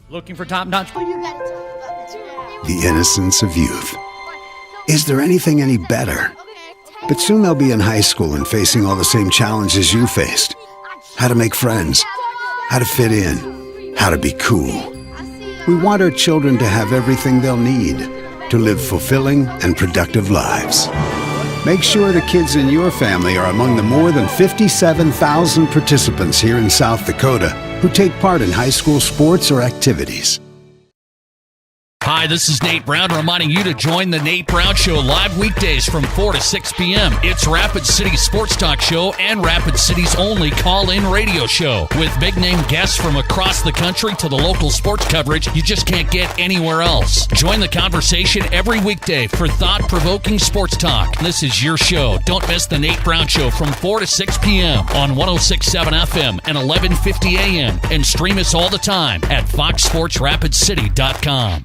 Looking for top-notch? The innocence of youth. Is there anything any better? But soon they'll be in high school and facing all the same challenges you faced. How to make friends, how to fit in, how to be cool. We want our children to have everything they'll need to live fulfilling and productive lives. Make sure the kids in your family are among the more than 57,000 participants here in South Dakota who take part in high school sports or activities. Hi, this is Nate Brown reminding you to join the Nate Brown Show live weekdays from 4 to 6 p.m. It's Rapid City's sports talk show and Rapid City's only call-in radio show. With big-name guests from across the country to the local sports coverage you just can't get anywhere else. Join the conversation every weekday for thought-provoking sports talk. This is your show. Don't miss the Nate Brown Show from 4 to 6 p.m. on 106.7 FM and 1150 a.m. And stream us all the time at foxsportsrapidcity.com.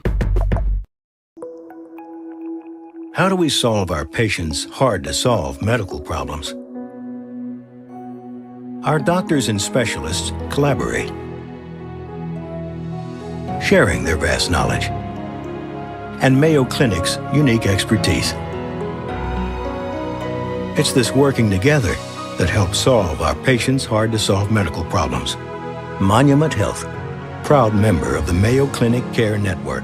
How do we solve our patients' hard-to-solve medical problems? Our doctors and specialists collaborate, sharing their vast knowledge and Mayo Clinic's unique expertise. It's this working together that helps solve our patients' hard-to-solve medical problems. Monument Health, proud member of the Mayo Clinic Care Network.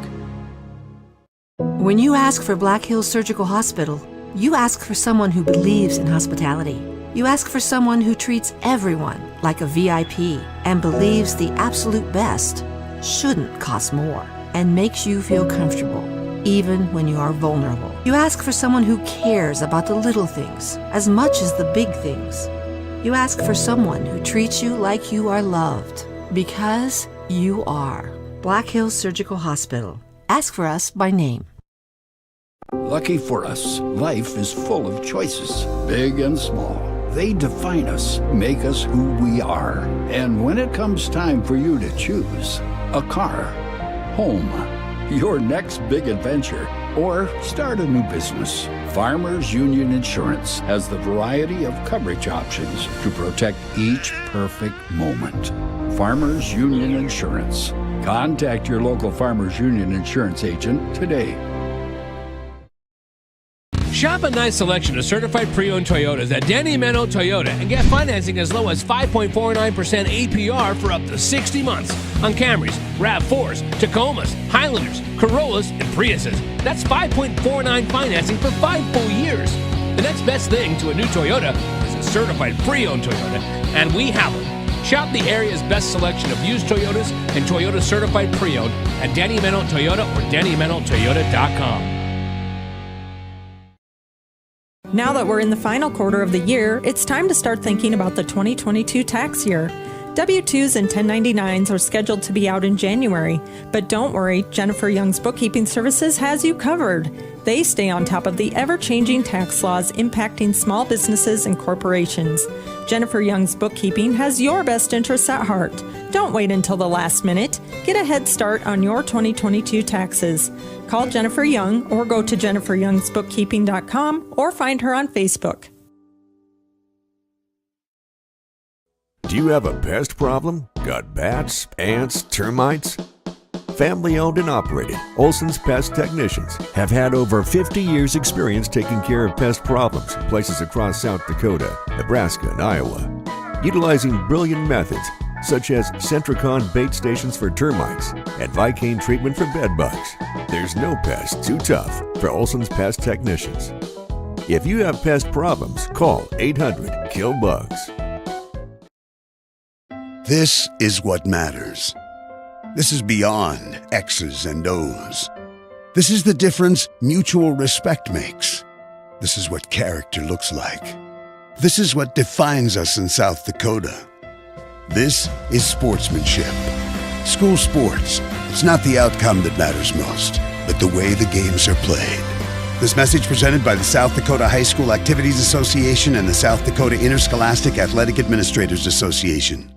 When you ask for Black Hills Surgical Hospital, you ask for someone who believes in hospitality. You ask for someone who treats everyone like a VIP and believes the absolute best shouldn't cost more and makes you feel comfortable, even when you are vulnerable. You ask for someone who cares about the little things as much as the big things. You ask for someone who treats you like you are loved, because you are. Black Hills Surgical Hospital. Ask for us by name. Lucky for us, life is full of choices, big and small. They define us, make us who we are. And when it comes time for you to choose a car, home, your next big adventure, or start a new business, Farmers Union Insurance has the variety of coverage options to protect each perfect moment. Farmers Union Insurance. Contact your local Farmers Union Insurance agent today. Shop a nice selection of certified pre-owned Toyotas at Danny Meno Toyota and get financing as low as 5.49% APR for up to 60 months on Camrys, RAV4s, Tacomas, Highlanders, Corollas, and Priuses. That's 5.49 financing for 5 full years. The next best thing to a new Toyota is a certified pre-owned Toyota, and we have them. Shop the area's best selection of used Toyotas and Toyota certified pre-owned at Danny Meno Toyota or DannyMenoToyota.com. Now that we're in the final quarter of the year, it's time to start thinking about the 2022 tax year. W-2s and 1099s are scheduled to be out in January, but don't worry, Jennifer Young's Bookkeeping Services has you covered. They stay on top of the ever-changing tax laws impacting small businesses and corporations. Jennifer Young's Bookkeeping has your best interests at heart. Don't wait until the last minute. Get a head start on your 2022 taxes. Call Jennifer Young or go to jenniferyoungsbookkeeping.com or find her on Facebook. Do you have a pest problem? Got bats, ants, termites? Family owned and operated, Olson's Pest Technicians have had over 50 years experience taking care of pest problems in places across South Dakota, Nebraska, and Iowa. Utilizing brilliant methods such as Centricon bait stations for termites and Vicane treatment for bed bugs. There's no pest too tough for Olson's Pest Technicians. If you have pest problems, call 800-KILL-BUGS. This is what matters. This is beyond X's and O's. This is the difference mutual respect makes. This is what character looks like. This is what defines us in South Dakota. This is sportsmanship. School sports. It's not the outcome that matters most, but the way the games are played. This message presented by the South Dakota High School Activities Association and the South Dakota Interscholastic Athletic Administrators Association.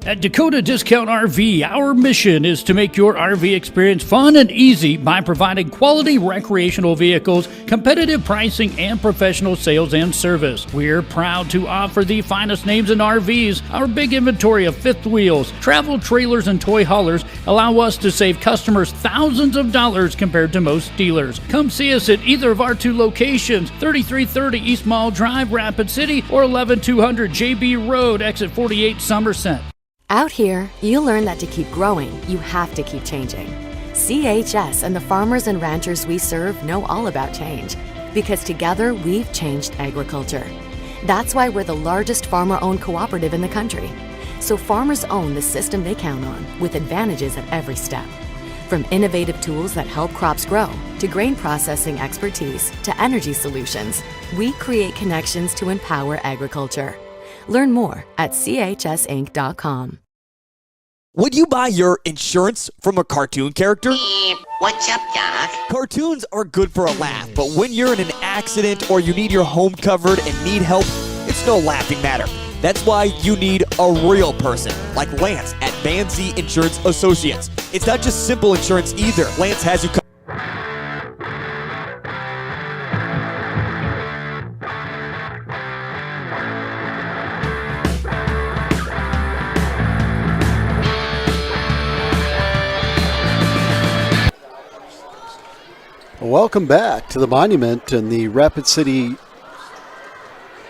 At Dakota Discount RV, our mission is to make your RV experience fun and easy by providing quality recreational vehicles, competitive pricing, and professional sales and service. We're proud to offer the finest names in RVs. Our big inventory of fifth wheels, travel trailers, and toy haulers allow us to save customers thousands of dollars compared to most dealers. Come see us at either of our two locations, 3330 East Mall Drive, Rapid City, or 11200 JB Road, exit 48, Somerset. Out here, you learn that to keep growing, you have to keep changing. CHS and the farmers and ranchers we serve know all about change, because together we've changed agriculture. That's why we're the largest farmer-owned cooperative in the country. So farmers own the system they count on, with advantages at every step. From innovative tools that help crops grow, to grain processing expertise, to energy solutions, we create connections to empower agriculture. Learn more at chsinc.com. Would you buy your insurance from a cartoon character? What's up, Doc? Cartoons are good for a laugh, but when you're in an accident or you need your home covered and need help, it's no laughing matter. That's why you need a real person, like Lance at Van Z Insurance Associates. It's not just simple insurance either. Lance has you covered. Welcome back to the Monument and the Rapid City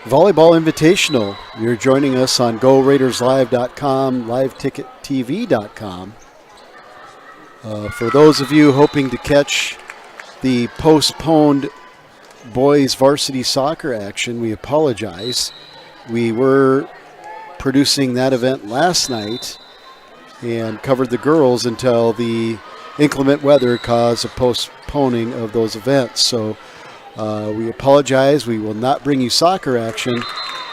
Volleyball Invitational. You're joining us on GoRaidersLive.com, LiveTicketTV.com. For those of you hoping to catch the postponed boys varsity soccer action, we apologize. We were producing that event last night and covered the girls until the inclement weather caused a postponing of those events. So we apologize. We will not bring you soccer action.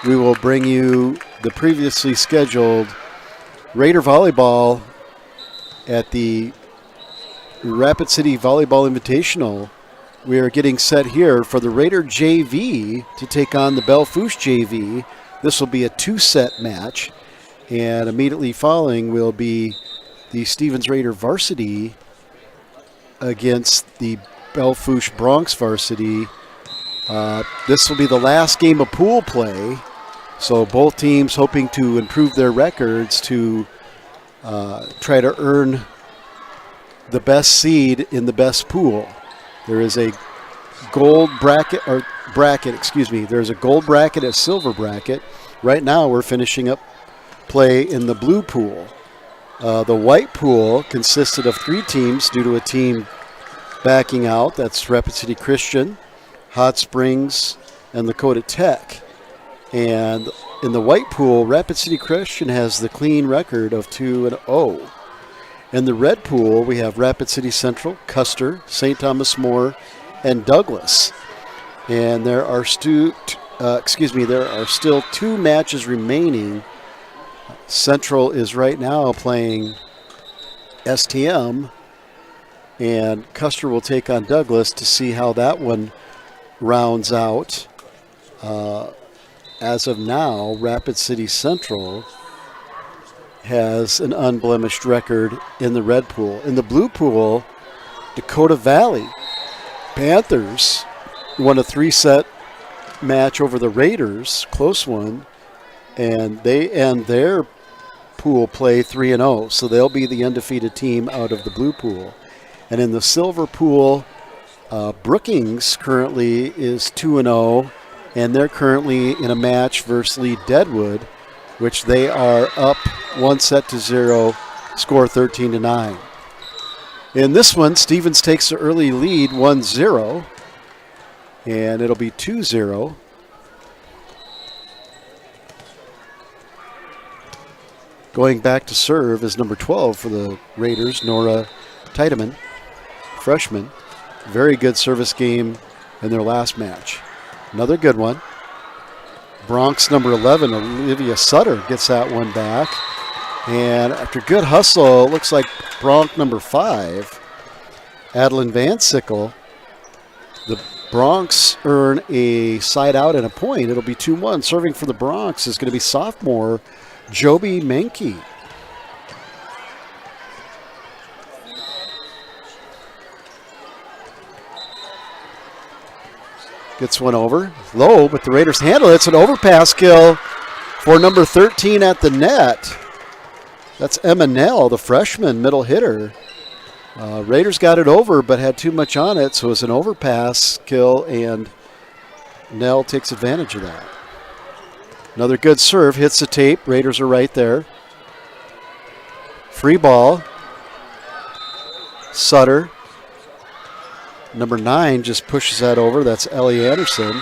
We will bring you the previously scheduled Raider Volleyball at the Rapid City Volleyball Invitational. We are getting set here for the Raider JV to take on the Belle Fourche JV. This will be a two-set match, and immediately following will be the Stevens Raider varsity against the Belle Fourche Bronx varsity. This will be the last game of pool play, so both teams hoping to improve their records to try to earn the best seed in the best pool. There is a gold bracket, there's a gold bracket, a silver bracket. Right now we're finishing up play in the blue pool. The white pool consisted of 3 teams due to a team backing out. That's Rapid City Christian, Hot Springs, and Lakota Tech. And in the white pool, Rapid City Christian has the clean record of 2-0. In the red pool, we have Rapid City Central, Custer, St. Thomas More, and Douglas. And there are still 2 matches remaining. Central is right now playing STM, and Custer will take on Douglas to see how that one rounds out. As of now, Rapid City Central has an unblemished record in the red pool. In the blue pool, Dakota Valley Panthers won a 3-set match over the Raiders, close one, and they end their pool play 3-0, so they'll be the undefeated team out of the blue pool. And in the silver pool, Brookings currently is 2-0, and they're currently in a match versus Lee Deadwood, which they are up 1-0, score 13-9. In this one, Stevens takes the early lead 1-0, and it'll be 2-0. Going back to serve is number 12 for the Raiders, Nora Tiedemann, freshman. Very good service game in their last match. Another good one. Bronx number 11, Olivia Sutter, gets that one back. And after good hustle, it looks like Bronx number 5, Adeline Van Sickle. The Bronx earn a side out and a point. It'll be 2-1. Serving for the Bronx is going to be sophomore Joby Menke. Gets one over. Low, but the Raiders handle it. It's an overpass kill for number 13 at the net. That's Emma Nell, the freshman middle hitter. Raiders got it over, but had too much on it, so it was an overpass kill, and Nell takes advantage of that. Another good serve, hits the tape. Raiders are right there. Free ball. Sutter. Number 9 just pushes that over. That's Ellie Anderson.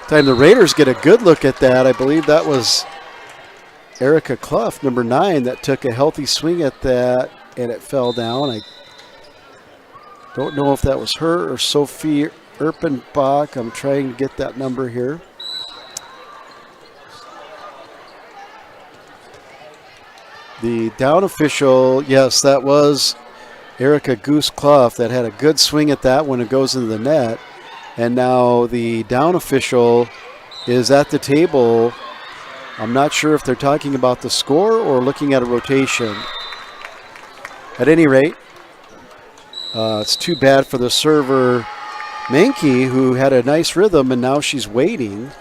Time the Raiders get a good look at that. I believe that was Erica Clough, number 9, that took a healthy swing at that, and it fell down. I don't know if that was her or Sophie Erpenbach. I'm trying to get that number here. The down official, yes, that was Erica Goose Clough that had a good swing at that when it goes into the net. And now the down official is at the table. I'm not sure if they're talking about the score or looking at a rotation. At any rate, it's too bad for the server, Menke, who had a nice rhythm, and now she's waiting.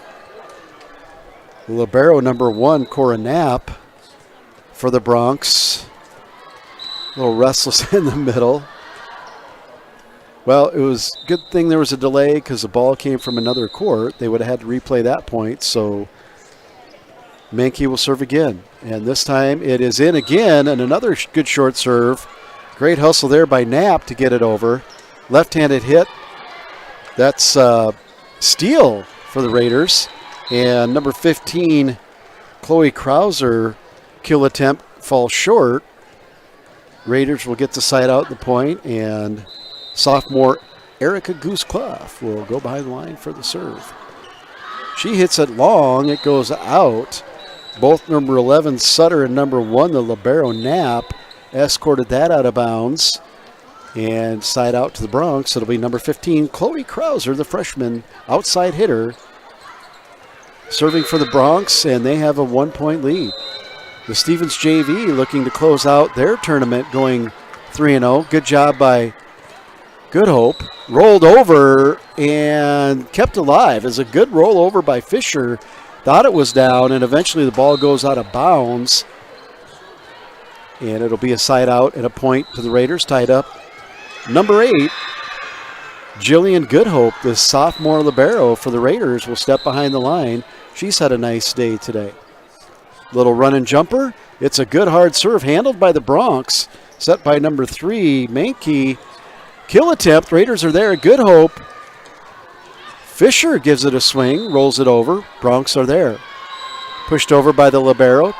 Libero number 1, Cora Knapp, for the Bronx. A little restless in the middle. Well, it was a good thing there was a delay because the ball came from another court. They would have had to replay that point, so Menke will serve again. And this time it is in again, and another good short serve. Great hustle there by Knapp to get it over. Left-handed hit. That's steal for the Raiders. And number 15, Chloe Krauser, kill attempt falls short. Raiders will get the side out the point, and sophomore Erica Goose Clough will go behind the line for the serve. She hits it long. It goes out. Both number 11 Sutter and number 1, the libero Knapp, escorted that out of bounds. And side out to the Bronx. It'll be number 15, Chloe Krauser, the freshman outside hitter, serving for the Bronx, and they have a 1-point lead. The Stevens JV looking to close out their tournament, going 3-0. Good job by Good Hope. Rolled over and kept alive. It's a good rollover by Fisher. Thought it was down, and eventually the ball goes out of bounds. And it'll be a side out and a point to the Raiders, tied up. Number 8, Jillian Goodhope, the sophomore libero for the Raiders, will step behind the line. She's had a nice day today. Little run and jumper. It's a good hard serve handled by the Bronx. Set by number 3, Menke. Kill attempt. Raiders are there. Good Hope. Fisher gives it a swing, rolls it over. Bronx are there. Pushed over by the libero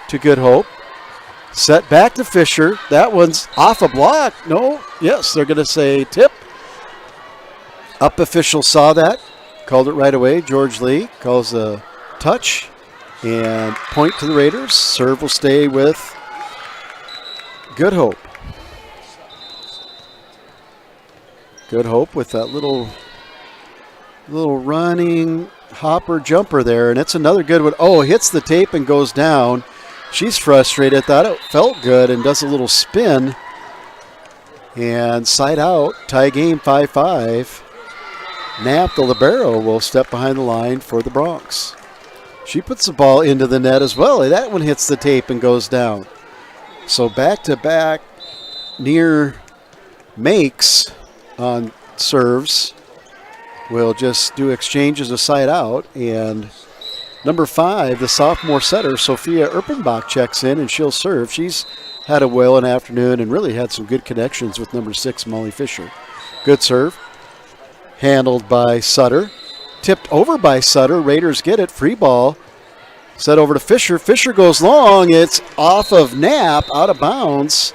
to Good Hope. Set back to Fisher. That one's off a block. No. Yes, they're going to say tip. Up official saw that. Called it right away. George Lee calls a touch. And point to the Raiders. Serve will stay with Good Hope. Good Hope with that little running hopper jumper there. And it's another good one. Oh, hits the tape and goes down. She's frustrated. Thought it felt good and does a little spin. And side out. Tie game 5-5. Knapp, the libero, will step behind the line for the Bronx. She puts the ball into the net as well. That one hits the tape and goes down. So back-to-back near makes on serves. We'll just do exchanges of side out. And number 5, the sophomore setter, Sophia Erpenbach, checks in, and she'll serve. She's had a well in afternoon and really had some good connections with number 6, Molly Fisher. Good serve. Handled by Sutter. Tipped over by Sutter. Raiders get it. Free ball. Set over to Fisher. Fisher goes long. It's off of Knapp, out of bounds.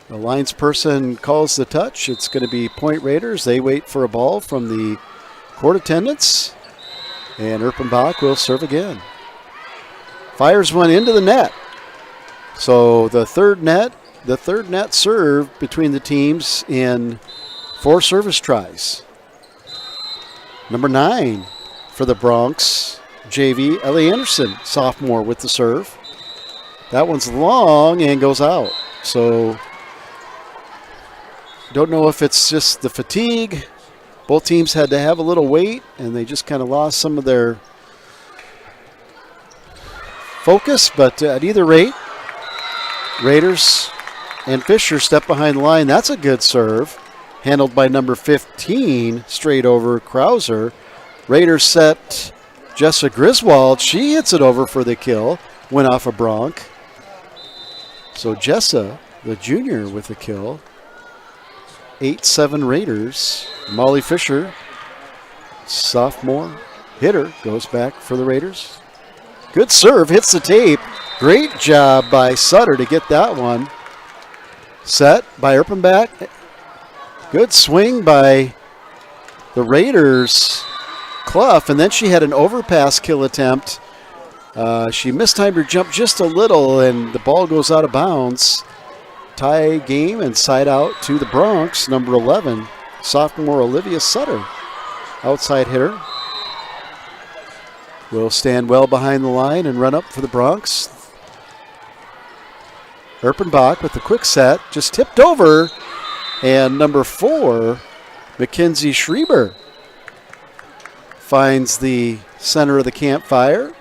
The linesperson calls the touch. It's going to be point Raiders. They wait for a ball from the court attendants. And Erpenbach will serve again. Fires one into the net. So the third net serve between the teams in 4 service tries. Number 9 for the Bronx JV, Ellie Anderson, sophomore with the serve. That one's long and goes out. So Don't know if it's just the fatigue. Both teams had to have a little weight, and they just kind of lost some of their focus. But at either rate, Raiders and Fisher step behind the line. That's a good serve. Handled by number 15, straight over Krauser. Raiders set Jessa Griswold. She hits it over for the kill. Went off a Bronc. So Jessa, the junior, with the kill. 8-7 Raiders. Molly Fisher, sophomore hitter, goes back for the Raiders. Good serve, hits the tape. Great job by Sutter to get that one. Set by Erpenbach. Good swing by the Raiders' Clough, and then she had an overpass kill attempt. She mistimed her jump just a little, and the ball goes out of bounds. Tie game and side out to the Bronx, number 11, sophomore Olivia Sutter. Outside hitter. Will stand well behind the line and run up for the Bronx. Erpenbach with the quick set, just tipped over. And number 4, Mackenzie Schreiber, finds the center of the campfire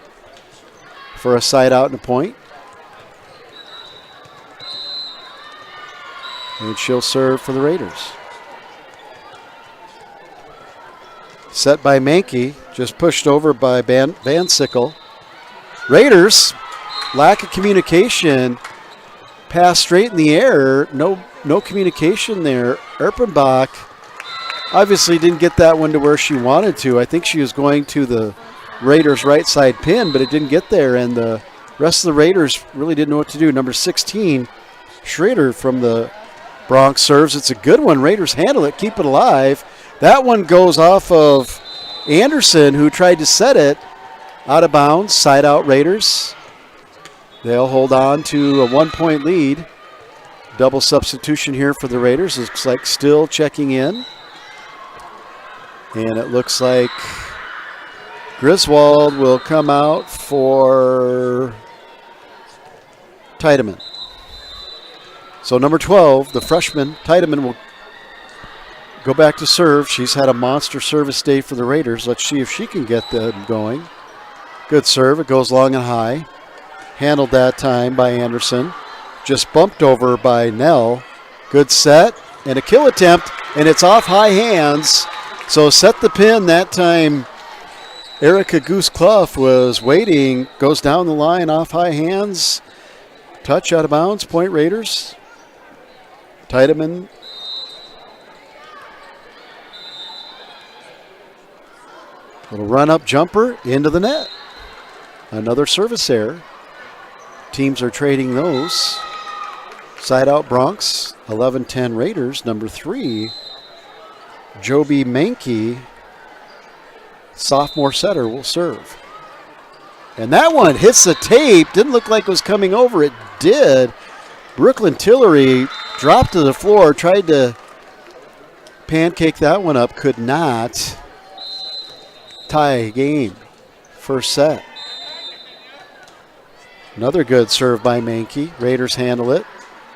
for a side out and a point. And she'll serve for the Raiders. Set by Mankey, just pushed over by Van Sickle. Raiders, lack of communication. Pass straight in the air, no communication there. Erpenbach obviously didn't get that one to where she wanted to. I think she was going to the Raiders' right side pin, but it didn't get there, and the rest of the Raiders really didn't know what to do. Number 16, Schrader from the Bronx serves. It's a good one. Raiders handle it, keep it alive. That one goes off of Anderson, who tried to set it out of bounds. Side out Raiders. They'll hold on to a 1-point lead. Double substitution here for the Raiders. Looks like Still checking in. And it looks like Griswold will come out for Tiedemann. So number 12, the freshman, Tiedemann, will go back to serve. She's had a monster service day for the Raiders. Let's see if she can get them going. Good serve. It goes long and high. Handled that time by Anderson. Just bumped over by Nell. Good set and a kill attempt, and it's off high hands. So set the pin that time. Erica Goose Clough was waiting. Goes down the line off high hands. Touch out of bounds. Point Raiders. Tiedemann. Little run-up jumper into the net. Another service error. Teams are trading those. Side out Bronx, 11-10 Raiders. Number 3, Joby Mankey, sophomore setter, will serve. And that one hits the tape. Didn't look like it was coming over. It did. Brooklyn Tillery dropped to the floor, tried to pancake that one up, could not. Tie game. First set. Another good serve by Mankey. Raiders handle it.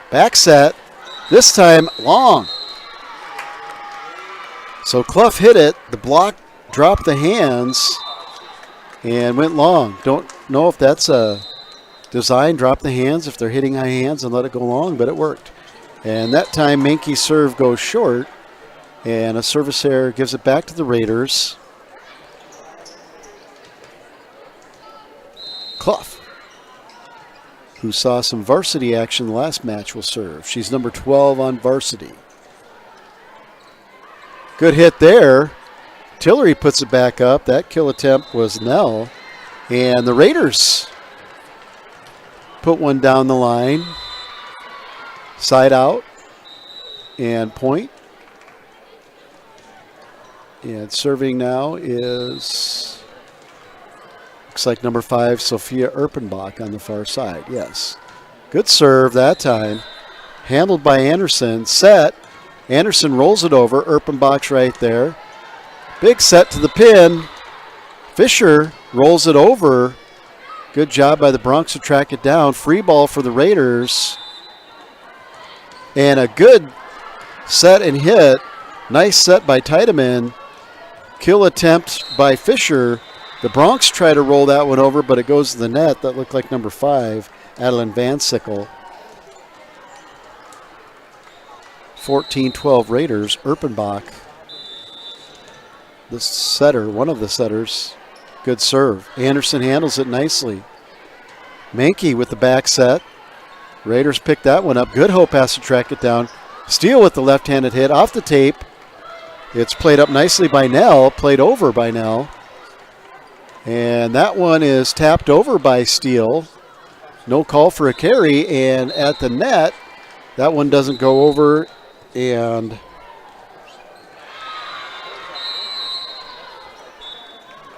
Back set. This time long. So Clough hit it. The block dropped the hands and went long. Don't know if that's a design. Drop the hands if they're hitting high hands and let it go long, but it worked. And that time Mankey's serve goes short, and a service error gives it back to the Raiders. Clough, who saw some varsity action the last match, will serve. She's number 12 on varsity. Good hit there. Tillery puts it back up. That kill attempt was Nell. And the Raiders put one down the line. Side out and point. And serving now is, looks like number 5, Sophia Erpenbach on the far side. Yes. Good serve that time. Handled by Anderson. Set. Anderson rolls it over. Erpenbach's right there. Big set to the pin. Fisher rolls it over. Good job by the Bronx to track it down. Free ball for the Raiders. And a good set and hit. Nice set by Tiedemann. Kill attempt by Fisher. The Bronx try to roll that one over, but it goes to the net. That looked like number 5, Adeline Van Sickle. 14-12 Raiders. Erpenbach, the setter, one of the setters. Good serve. Anderson handles it nicely. Mankey with the back set. Raiders pick that one up. Good Hope has to track it down. Steele with the left-handed hit off the tape. It's played up nicely by Nell, played over by Nell. And that one is tapped over by Steele. No call for a carry, and at the net, that one doesn't go over, and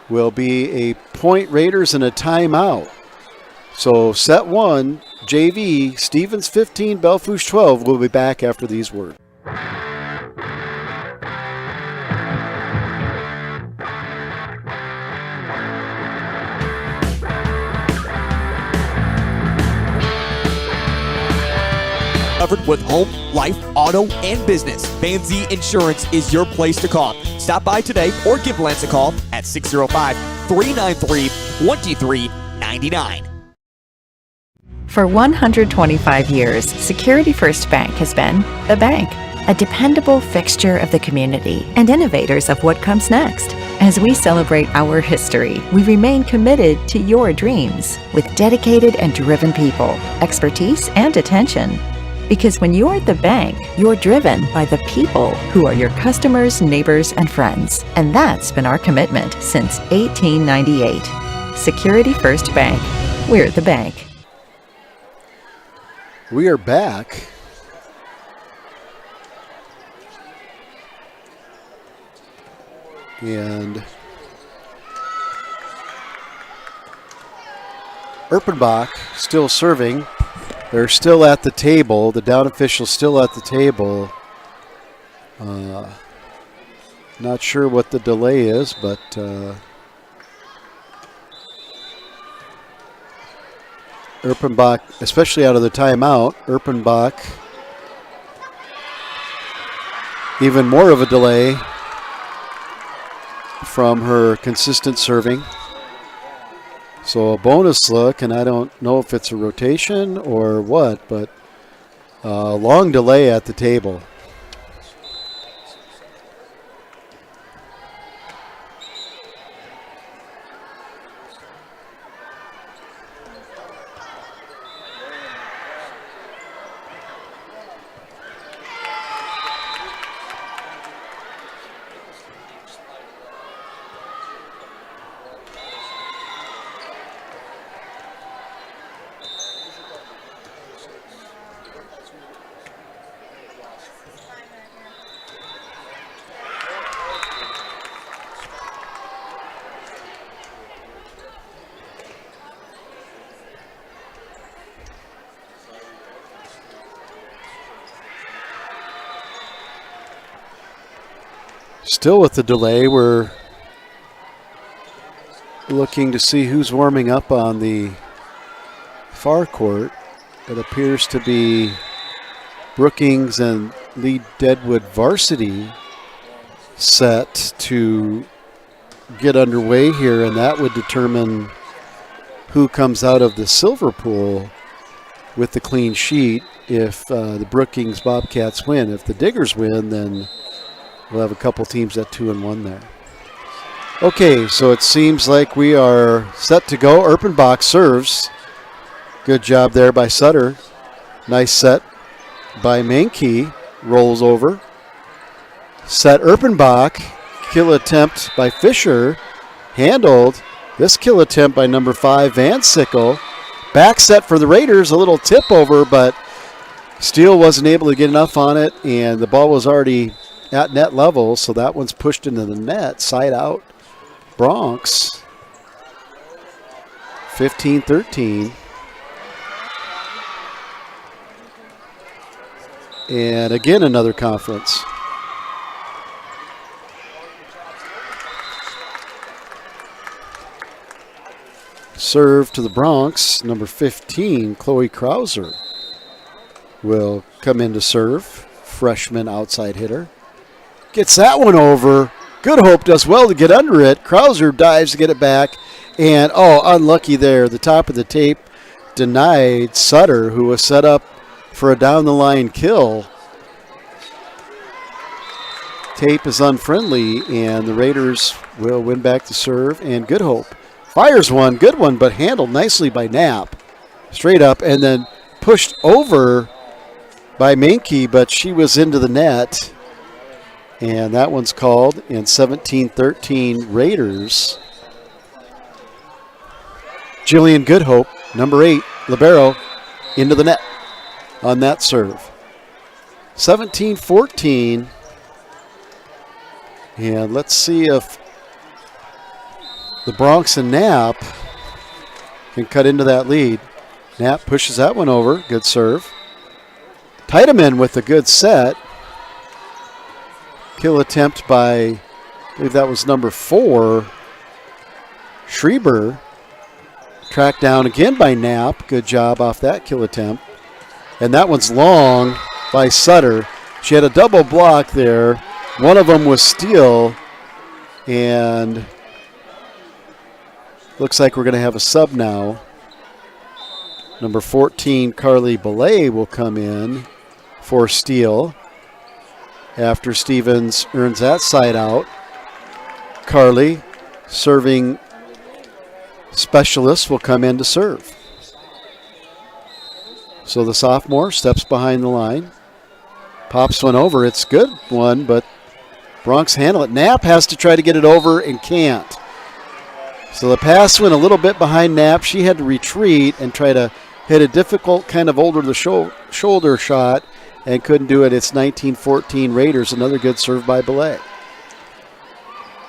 will be a point Raiders and a timeout. So set 1, JV, Stevens 15, Belle Fourche 12. We'll be back after these words. Covered with home, life, auto, and business. Van Zee Insurance is your place to call. Stop by today or give Lance a call at 605-393-2399. For 125 years, Security First Bank has been the bank, a dependable fixture of the community and innovators of what comes next. As we celebrate our history, we remain committed to your dreams with dedicated and driven people, expertise, and attention. Because when you're at the bank, you're driven by the people who are your customers, neighbors, and friends. And that's been our commitment since 1898. Security First Bank. We're the bank. We are back. And Erpenbach still serving. They're still at the table. The down official's still at the table. Not sure what the delay is, but Erpenbach, especially out of the timeout, Erpenbach, even more of a delay from her consistent serving. So a bonus look, and I don't know if it's a rotation or what, but a long delay at the table. Still with the delay, we're looking to see who's warming up on the far court. It appears to be Brookings and Lee Deadwood varsity set to get underway here, and that would determine who comes out of the silver pool with the clean sheet if the Brookings Bobcats win. If the Diggers win, then we'll have a couple teams at 2-1 there. Okay, so it seems like we are set to go. Erpenbach serves. Good job there by Sutter. Nice set by Mankey. Rolls over. Set Erpenbach. Kill attempt by Fisher. Handled. This kill attempt by number 5, Van Sickle. Back set for the Raiders. A little tip over, but Steele wasn't able to get enough on it, and the ball was already at net level, so that one's pushed into the net, side out. Bronx, 15-13. And again, another conference. Serve to the Bronx, number 15, Chloe Krauser will come in to serve freshman outside hitter. Gets that one over. Good Hope does well to get under it. Krauser dives to get it back. And, unlucky there. The top of the tape denied Sutter, who was set up for a down-the-line kill. Tape is unfriendly, and the Raiders will win back the serve. And Good Hope fires one, good one, but handled nicely by Knapp. Straight up, and then pushed over by Menke, but she was into the net. And that one's called, in 17-13 Raiders. Jillian Good Hope, number 8, libero, into the net on that serve. 17-14. And let's see if the Bronx and Knapp can cut into that lead. Knapp pushes that one over. Good serve. Tiedemann with a good set. Kill attempt by, I believe that was number 4, Schreiber. Tracked down again by Knapp. Good job off that kill attempt. And that one's long by Sutter. She had a double block there. One of them was steal. And looks like we're going to have a sub now. Number 14, Carly Belle, will come in for steal. After Stevens earns that side out. Carly, serving specialist, will come in to serve. So the sophomore steps behind the line. Pops one over. It's a good one, but Bronx handle it. Knapp has to try to get it over and can't. So the pass went a little bit behind Knapp. She had to retreat and try to hit a difficult kind of over-the-shoulder shot and couldn't do it. It's 19-14 Raiders. Another good serve by Belle.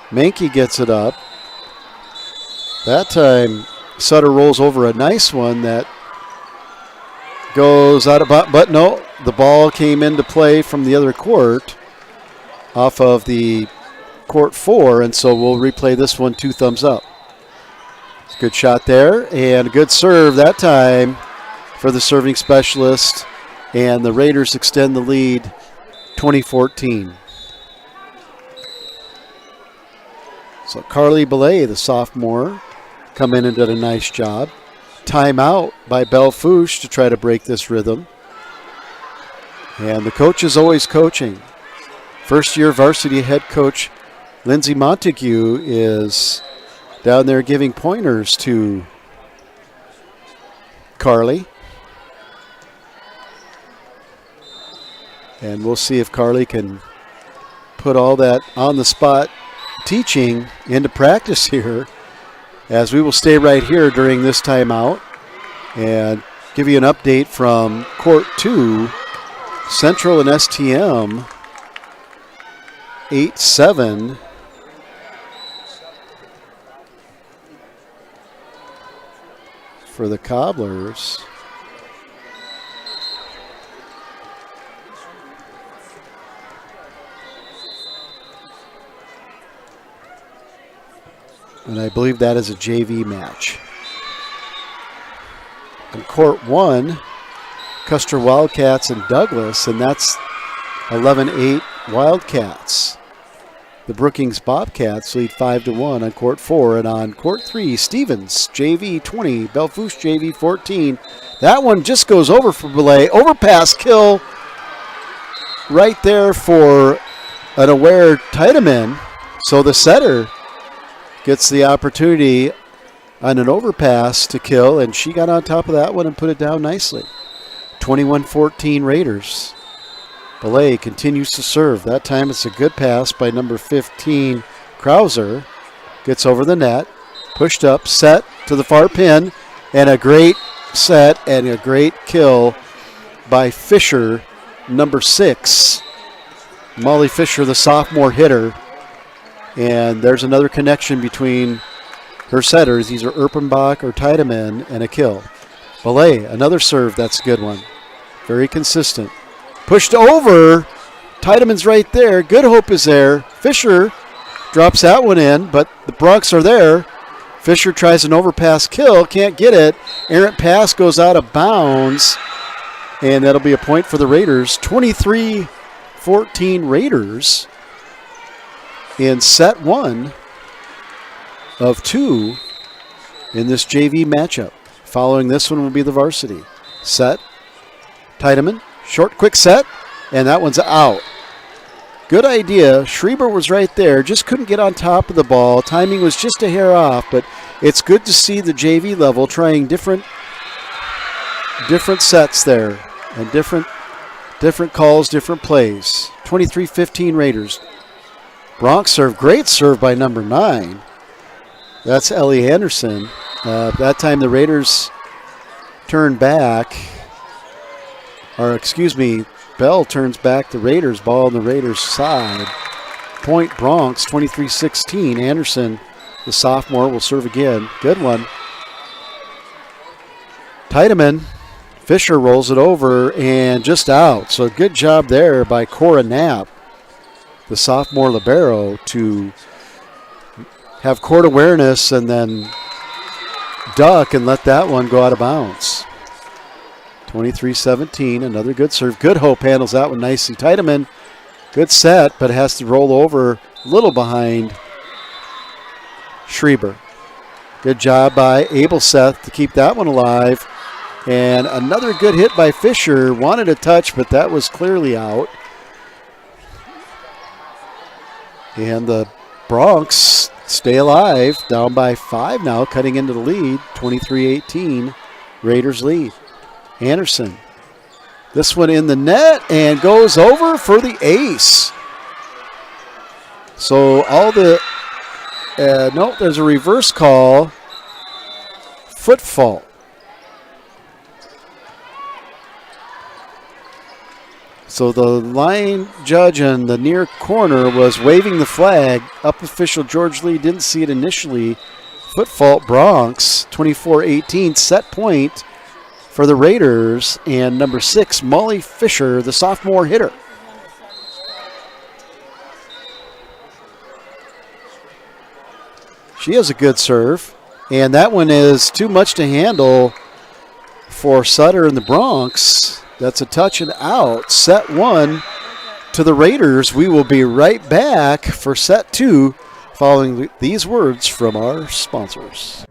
Menke gets it up. That time, Sutter rolls over a nice one that goes out of bounds. But no, the ball came into play from the other court off of the court 4, and so we'll replay this one 2 thumbs up. It's a good shot there, and a good serve that time for the serving specialist. And the Raiders extend the lead 20-14. So Carly Belle, the sophomore, come in and did a nice job. Timeout by Belle Fourche to try to break this rhythm. And the coach is always coaching. First-year varsity head coach Lindsay Montague is down there giving pointers to Carly. And we'll see if Carly can put all that on-the-spot teaching into practice here, as we will stay right here during this timeout and give you an update from Court 2, Central and STM, 8-7. For the Cobblers. And I believe that is a JV match. And Court 1, Custer Wildcats and Douglas, and that's 11-8 Wildcats. The Brookings Bobcats lead 5-1 on Court 4, and on Court 3, Stevens, JV 20, Belle Fourche, JV 14. That one just goes over for Belle. Overpass kill right there for an aware Tiedemann. So the setter gets the opportunity on an overpass to kill, and she got on top of that one and put it down nicely. 21-14 Raiders. Belle continues to serve. That time it's a good pass by number 15, Krauser. Gets over the net, pushed up, set to the far pin, and a great set and a great kill by Fisher, number 6. Molly Fisher, the sophomore hitter. And there's another connection between her setters. These are Erpenbach or Tiedemann, and a kill. Belle, another serve. That's a good one. Very consistent. Pushed over. Tiedemann's right there. Good Hope is there. Fisher drops that one in, but the Bronx are there. Fisher tries an overpass kill. Can't get it. Errant pass goes out of bounds, and that'll be a point for the Raiders. 23-14 26-14 Raiders in set 1 of 2 in this JV matchup. Following this one will be the varsity. Set. Tiedemann. Short, quick set. And that one's out. Good idea. Schreiber was right there. Just couldn't get on top of the ball. Timing was just a hair off. But it's good to see the JV level trying different sets there. And different calls, different plays. 23-15 Raiders. Bronx serve. Great serve by number 9. That's Ellie Anderson. That time the Raiders turned back. Belle turns back the Raiders. Ball on the Raiders' side. Point Bronx, 23-16. Anderson, the sophomore, will serve again. Good one. Tiedemann. Fisher rolls it over and just out. So good job there by Cora Knapp, the sophomore libero, to have court awareness and then duck and let that one go out of bounds. 23-17, another good serve. Good Hope handles that one nicely. Tiedemann, good set, but has to roll over a little behind Schreiber. Good job by Abelseth to keep that one alive. And another good hit by Fisher. Wanted a touch, but that was clearly out. And the Bronx stay alive, down by 5 now, cutting into the lead. 23-18, Raiders lead. Anderson. This one in the net and goes over for the ace. So all the, no, there's a reverse call. Foot fault. So the line judge in the near corner was waving the flag. Up official George Lee didn't see it initially. Foot fault Bronx, 24-18, set point for the Raiders. And number 6, Molly Fisher, the sophomore hitter. She has a good serve. And that one is too much to handle for Sutter and the Bronx. That's a touch and out. Set 1 to the Raiders. We will be right back for set 2 following these words from our sponsors.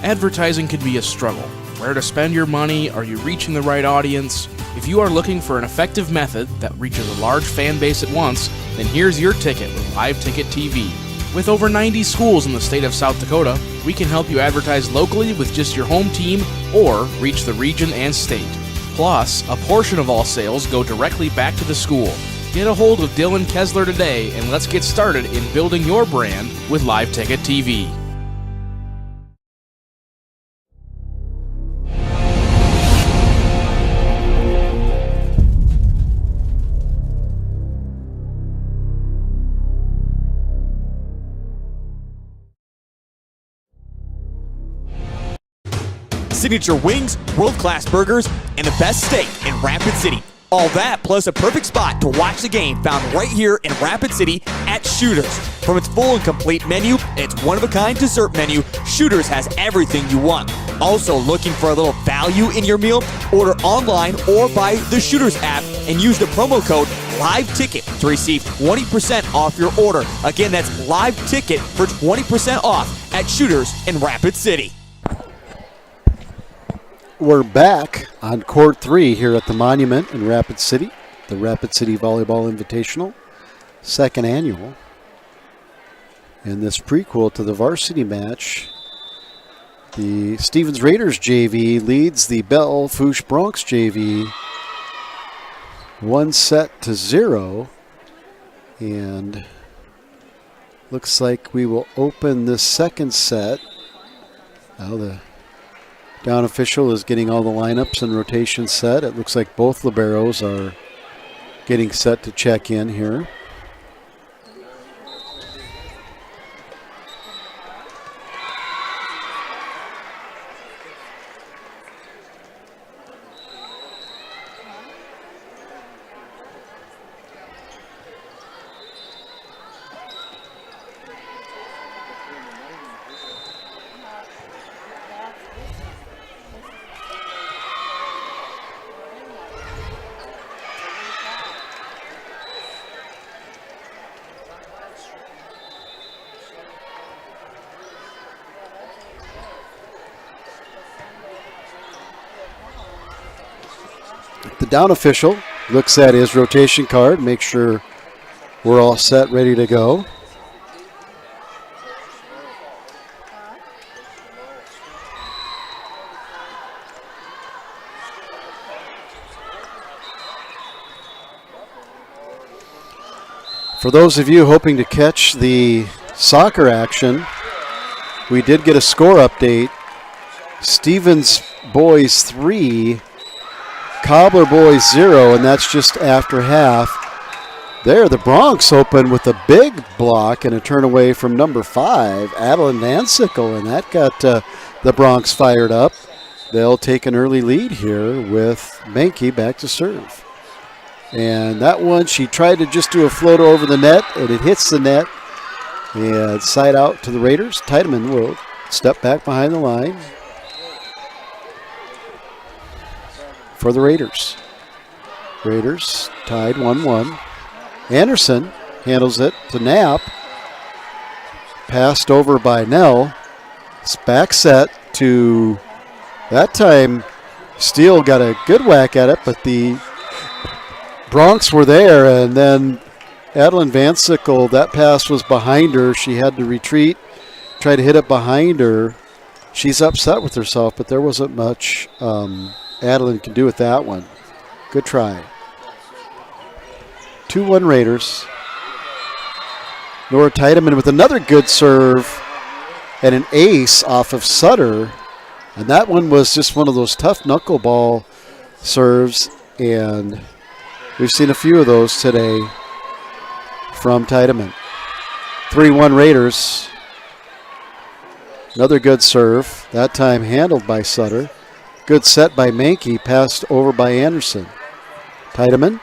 Advertising can be a struggle. Where to spend your money? Are you reaching the right audience? If you are looking for an effective method that reaches a large fan base at once, then here's your ticket with Live Ticket TV. With over 90 schools in the state of South Dakota, we can help you advertise locally with just your home team or reach the region and state. Plus, a portion of all sales go directly back to the school. Get a hold of Dylan Kessler today and let's get started in building your brand with Live Ticket TV. Signature wings, world-class burgers, and the best steak in Rapid City. All that plus a perfect spot to watch the game found right here in Rapid City at Shooters. From its full and complete menu, its one-of-a-kind dessert menu, Shooters has everything you want. Also looking for a little value in your meal? Order online or by the Shooters app and use the promo code LiveTicket to receive 20% off your order. Again, that's LiveTicket for 20% off at Shooters in Rapid City. We're back on Court 3 here at the Monument in Rapid City, the Rapid City Volleyball Invitational, second annual. And this prequel to the varsity match, the Stevens Raiders JV leads the Belle Fourche Bronx JV 1-0. And looks like we will open the second set. Now the down official is getting all the lineups and rotations set. It looks like both liberos are getting set to check in here. The down official looks at his rotation card, make sure we're all set, ready to go. For those of you hoping to catch the soccer action, we did get a score update. Stevens boys 3, Cobbler boys 0, and that's just after half. There, the Bronx open with a big block and a turn away from number 5, Adeline Van Sickle, and that got the Bronx fired up. They'll take an early lead here with Mankey back to serve. And that one, she tried to just do a floater over the net, and it hits the net. And side out to the Raiders. Tiedemann will step back behind the line for the Raiders. Raiders tied 1-1. Anderson handles it to Knapp. Passed over by Nell. It's back set to, that time, Steele got a good whack at it, but the Bronx were there, and then Adeline Van Sickle, that pass was behind her. She had to retreat, try to hit it behind her. She's upset with herself, but there wasn't much Adeline can do with that one. Good try. 2-1 Raiders. Nora Tiedemann with another good serve and an ace off of Sutter. And that one was just one of those tough knuckleball serves, and we've seen a few of those today from Tiedemann. 3-1 Raiders. Another good serve, that time handled by Sutter. Good set by Mankey, passed over by Anderson. Tiedemann,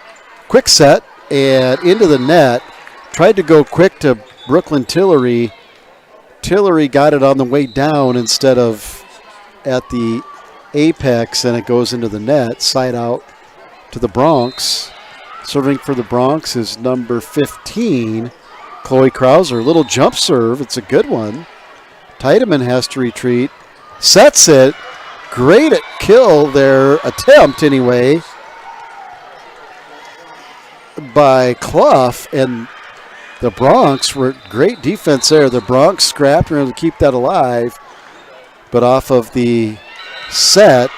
quick set, and into the net. Tried to go quick to Brooklyn Tillery. Tillery got it on the way down instead of at the apex, and it goes into the net. Side out to the Bronx. Serving for the Bronx is number 15, Chloe Krauser. Little jump serve. It's a good one. Tiedemann has to retreat. Sets it. Great at kill, their attempt anyway, by Clough. And the Bronx were great defense there. The Bronx scrapped and to keep that alive. But off of the set,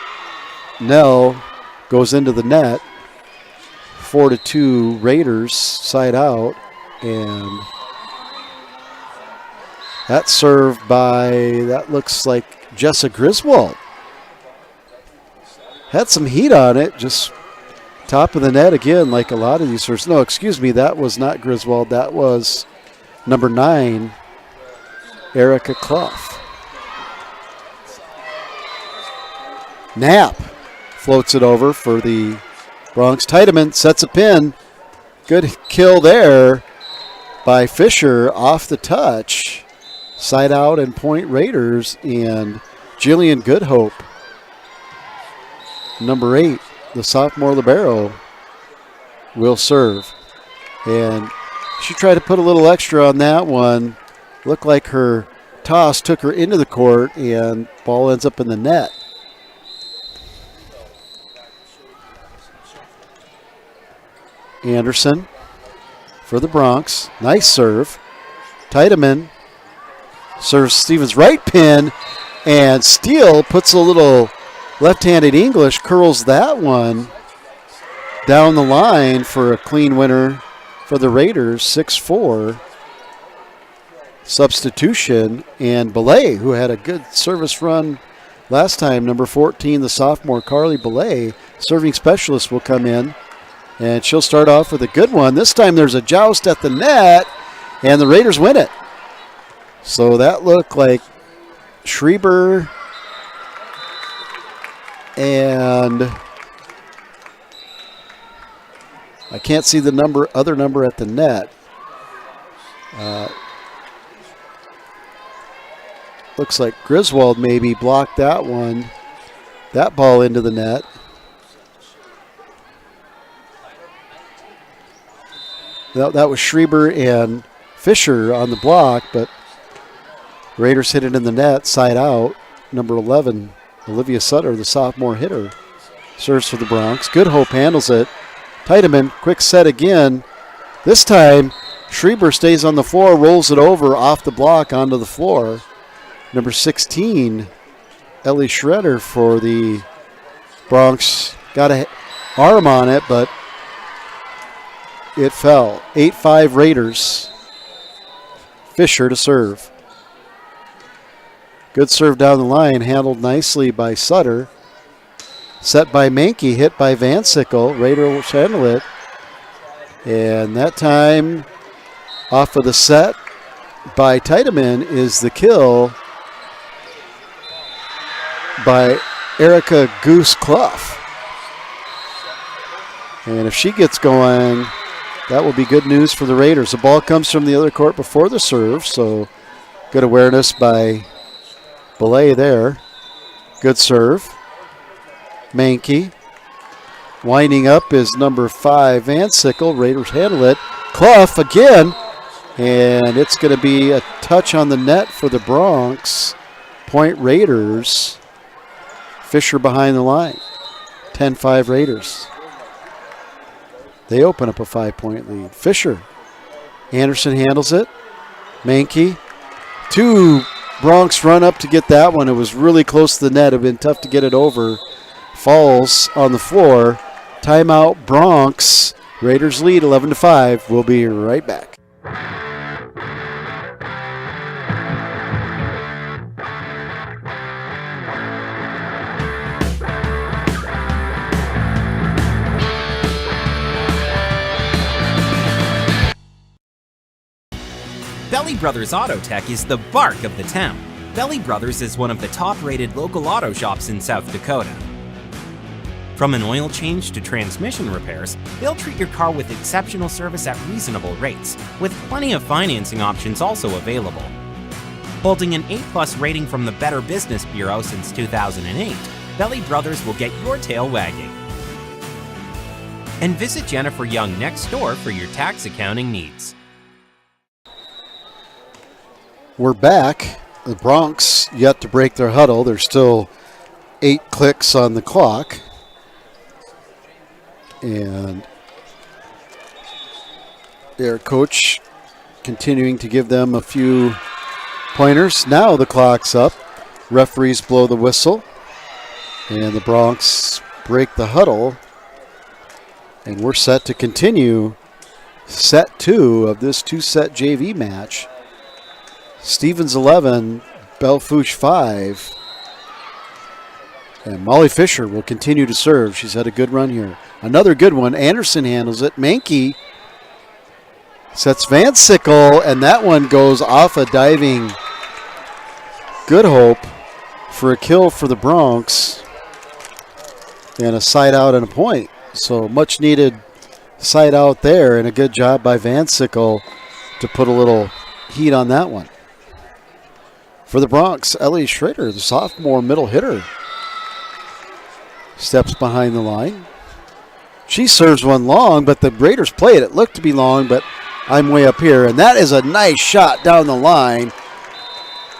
Nell goes into the net. 4-2 Raiders side out, and that served by, that looks like Jessa Griswold. Had some heat on it, just top of the net again, like a lot of these serves. No, excuse me, that was not Griswold. That was number 9, Erica Clough. Knapp floats it over for the Bronx. Tiedemann sets a pin. Good kill there by Fisher off the touch. Side out and point Raiders, and Jillian Goodhope, number 8, the sophomore libero, will serve. And she tried to put a little extra on that one. Looked like her toss took her into the court, and ball ends up in the net. Anderson for the Bronx. Nice serve. Tiedemann serves Stevens' right pin, and Steele puts a little left-handed English, curls that one down the line for a clean winner for the Raiders, 6-4. Substitution, and Belle, who had a good service run last time, number 14, the sophomore Carly Belle, serving specialist, will come in. And she'll start off with a good one. This time there's a joust at the net, and the Raiders win it. So that looked like Schreiber and I can't see the other number at the net. Looks like Griswold maybe blocked that one. That ball into the net. That was Schreiber and Fisher on the block, but Raiders hit it in the net, side out. Number 11, Olivia Sutter, the sophomore hitter. serves for the Bronx. Good Hope handles it. Tiedemann, quick set again. This time, Schreiber stays on the floor, rolls it over off the block onto the floor. Number 16, Ellie Schroeder for the Bronx. Got an arm on it, but it fell. 8-5 Raiders. Fisher to serve. Good serve down the line, handled nicely by Sutter. Set by Mankey, hit by Van Sickle. Raider will handle it. And that time, off of the set by Tiedemann is the kill by Erica Goose Clough. And if she gets going, that will be good news for the Raiders. The ball comes from the other court before the serve, so good awareness by Belle there. Good serve. Mankey. Winding up is number 5, Van Sickle. Raiders handle it. Clough again. And it's going to be a touch on the net for the Bronx. Point Raiders. Fisher behind the line. 10-5 Raiders. They open up a 5-point lead. Fisher. Anderson handles it. Mankey. 2 Bronx run up to get that one. It was really close to the net. It would have been tough to get it over. Falls on the floor. Timeout Bronx. Raiders lead 11-5. We'll be right back. Belle Brothers Auto Tech is the bark of the town. Belle Brothers is one of the top-rated local auto shops in South Dakota. From an oil change to transmission repairs, they'll treat your car with exceptional service at reasonable rates, with plenty of financing options also available. Holding an A+ rating from the Better Business Bureau since 2008, Belle Brothers will get your tail wagging. And visit Jennifer Young next door for your tax accounting needs. We're back. The Bronx yet to break their huddle. There's still 8 clicks on the clock. And their coach continuing to give them a few pointers. Now the clock's up. Referees blow the whistle. And the Bronx break the huddle. And we're set to continue set 2 of this 2-set JV match. Stevens 11, Belle Fourche 5. And Molly Fisher will continue to serve. She's had a good run here. Another good one. Anderson handles it. Mankey sets Van Sickle, and that one goes off a diving Good Hope for a kill for the Bronx. And a side out and a point. So much needed side out there, and a good job by Van Sickle to put a little heat on that one. For the Bronx, Ellie Schrader, the sophomore middle hitter, steps behind the line. She serves one long, but the Raiders play it. It looked to be long, but I'm way up here. And that is a nice shot down the line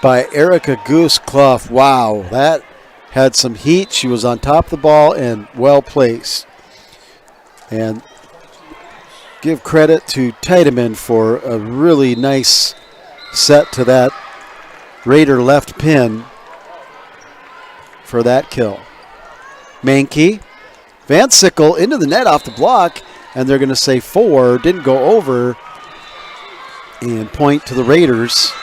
by Erica Goose Clough. Wow, that had some heat. She was on top of the ball and well placed. And give credit to Tiedemann for a really nice set to that Raider left pin for that kill. Mankey, Van Sickle into the net off the block, and they're going to say 4. Didn't go over, and point to the Raiders.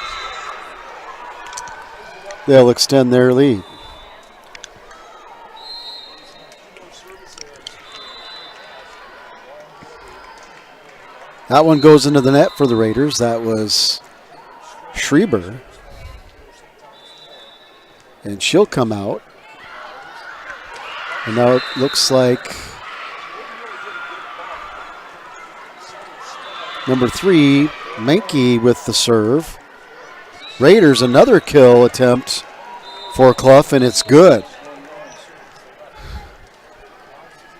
They'll extend their lead. That one goes into the net for the Raiders. That was Schreiber. And she'll come out. And now it looks like number 3, Mankey with the serve. Raiders, another kill attempt for Clough, and it's good.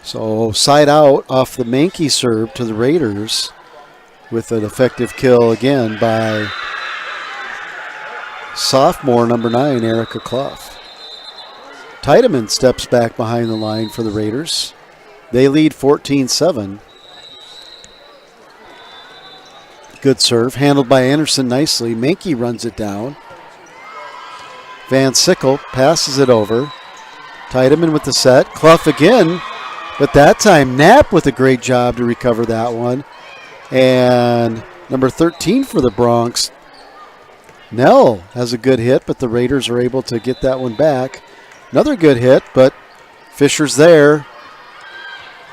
So side out off the Mankey serve to the Raiders with an effective kill again by sophomore number 9, Erica Clough. Tiedemann steps back behind the line for the Raiders. They lead 14-7. Good serve, handled by Anderson nicely. Mankey runs it down. Van Sickle passes it over. Tiedemann with the set. Clough again, but that time Knapp with a great job to recover that one. And number 13 for the Bronx, Nell has a good hit, but the Raiders are able to get that one back. Another good hit, but Fisher's there.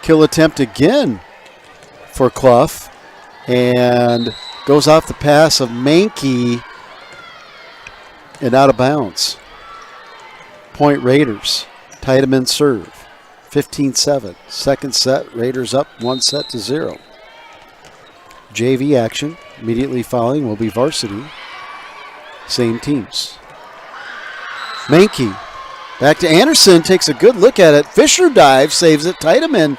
Kill attempt again for Clough. And goes off the pass of Mankey and out of bounds. Point Raiders. Tiedemann serve. 15-7. Second set, Raiders up 1-0. JV action. Immediately following will be varsity. Same teams. Mankey. Back to Anderson. Takes a good look at it. Fisher dives. Saves it. Tiedemann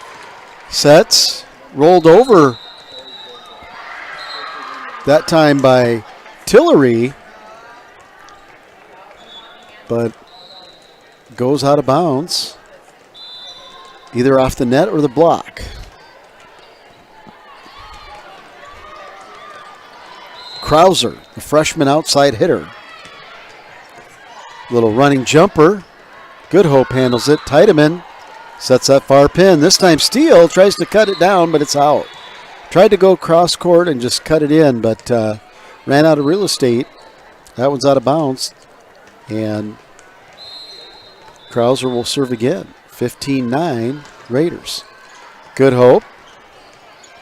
sets. Rolled over. That time by Tillery, but goes out of bounds, either off the net or the block. Krauser, the freshman outside hitter. Little running jumper. Good Hope handles it. Tiedemann sets that far pin. This time Steele tries to cut it down, but it's out. Tried to go cross court and just cut it in, but ran out of real estate. That one's out of bounds. And Krauser will serve again. 15-9 Raiders. Good Hope.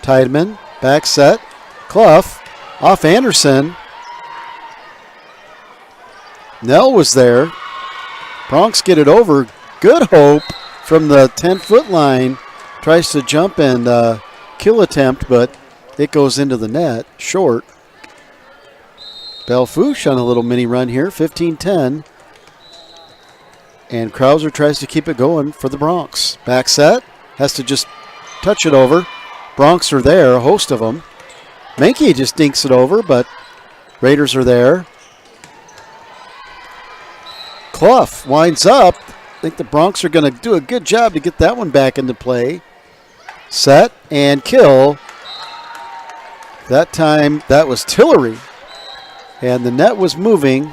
Tiedemann. Back set. Clough. Off Anderson. Nell was there. Bronx get it over. Good Hope from the 10-foot line. Tries to jump and kill attempt, but it goes into the net, short. Belle Fourche on a little mini run here, 15-10. And Krauser tries to keep it going for the Bronx. Back set, has to just touch it over. Bronx are there, a host of them. Mankey just dinks it over, but Raiders are there. Clough winds up. I think the Bronx are going to do a good job to get that one back into play. Set and kill. That time, that was Tillery. And the net was moving.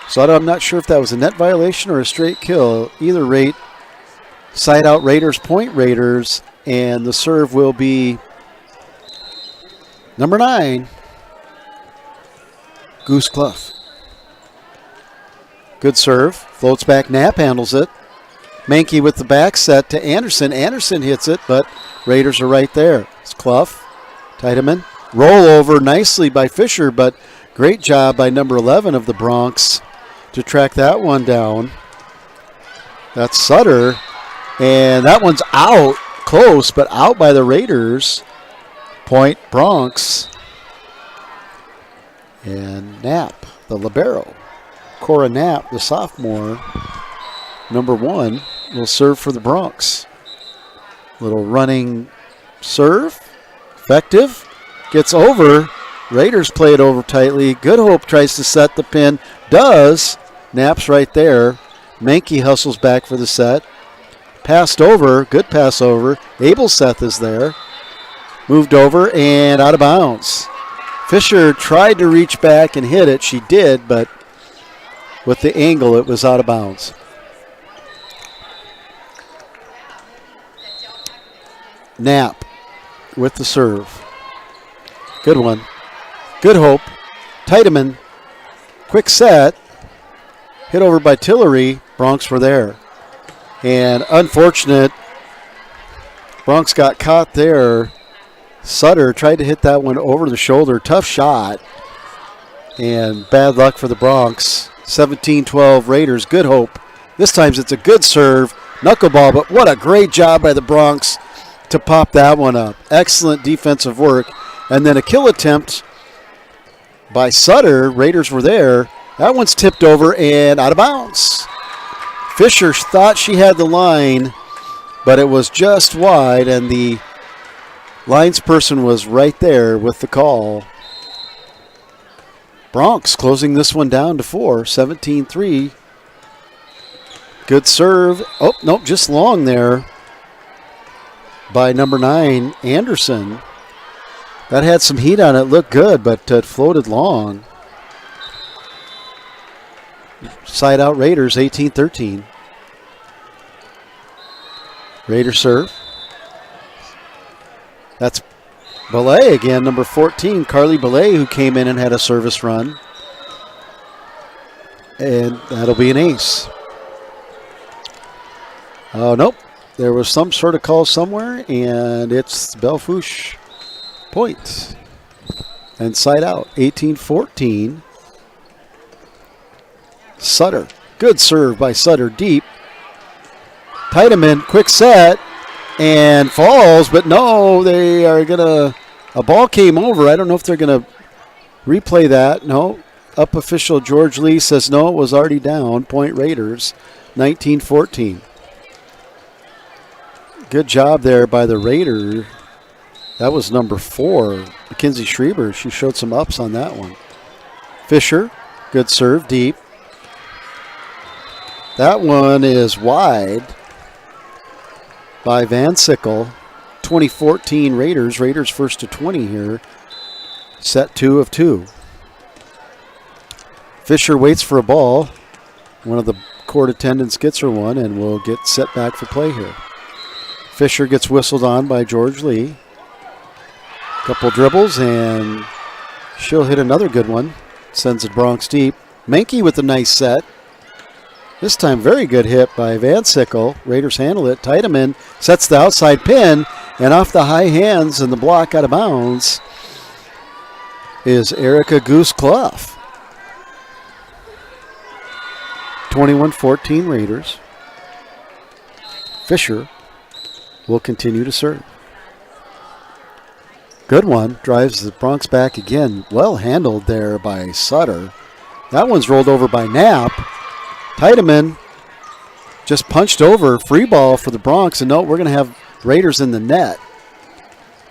So I'm not sure if that was a net violation or a straight kill. Either rate, side out Raiders, point Raiders. And the serve will be number 9, Goose Clough. Good serve. Floats back. Knapp handles it. Mankey with the back set to Anderson. Anderson hits it, but Raiders are right there. It's Clough. Tiedemann. Roll over nicely by Fisher, but great job by number 11 of the Bronx to track that one down. That's Sutter. And that one's out. Close, but out by the Raiders. Point Bronx. And Knapp, the libero. Cora Knapp, the sophomore, number 1, will serve for the Bronx. Little running serve. Effective. Gets over. Raiders play it over tightly. Good Hope tries to set the pin. Does. Knapp's right there. Mankey hustles back for the set. Passed over. Good pass over. Abelseth is there. Moved over and out of bounds. Fisher tried to reach back and hit it. She did, but with the angle, it was out of bounds. Knapp with the serve. Good one. Good Hope. Tiedemann. Quick set. Hit over by Tillery. Bronx were there. And unfortunate, Bronx got caught there. Sutter tried to hit that one over the shoulder. Tough shot. And bad luck for the Bronx. 17-12 Raiders. Good Hope. This time it's a good serve. Knuckleball, but what a great job by the Bronx to pop that one up. Excellent defensive work. And then a kill attempt by Sutter. Raiders were there. That one's tipped over and out of bounds. Fisher thought she had the line, but it was just wide, and the linesperson was right there with the call. Bronx closing this one down to 4, 17-3. Good serve. Oh, nope, just long there by number 9, Anderson. That had some heat on it. Looked good, but it floated long. Side out Raiders, 18-13. Raiders serve. That's Belle again, number 14, Carly Belle, who came in and had a service run. And that'll be an ace. Oh, nope. There was some sort of call somewhere, and it's Belle Fourche point. And side out, 18-14. Sutter. Good serve by Sutter, deep. Tiedemann, quick set, and falls, but no, they are going to, a ball came over. I don't know if they're going to replay that. No. Up official George Lee says no, it was already down. Point Raiders, 19-14. Good job there by the Raider. That was number 4, Mackenzie Schreiber. She showed some ups on that one. Fisher, good serve, deep. That one is wide by Van Sickle. 2014 Raiders. Raiders first to 20 here. Set 2 of 2. Fisher waits for a ball. One of the court attendants gets her one and will get set back for play here. Fisher gets whistled on by George Lee. Couple dribbles and she'll hit another good one. Sends it Bronx deep. Menke with a nice set. This time very good hit by Van Sickle. Raiders handle it. Tiedemann sets the outside pin, and off the high hands and the block out of bounds is Erica Goose Clough. 21-14 Raiders. Fisher will continue to serve. Good one. Drives the Bronx back again. Well handled there by Sutter. That one's rolled over by Knapp. Tiedemann just punched over. Free ball for the Bronx. And no, we're going to have Raiders in the net.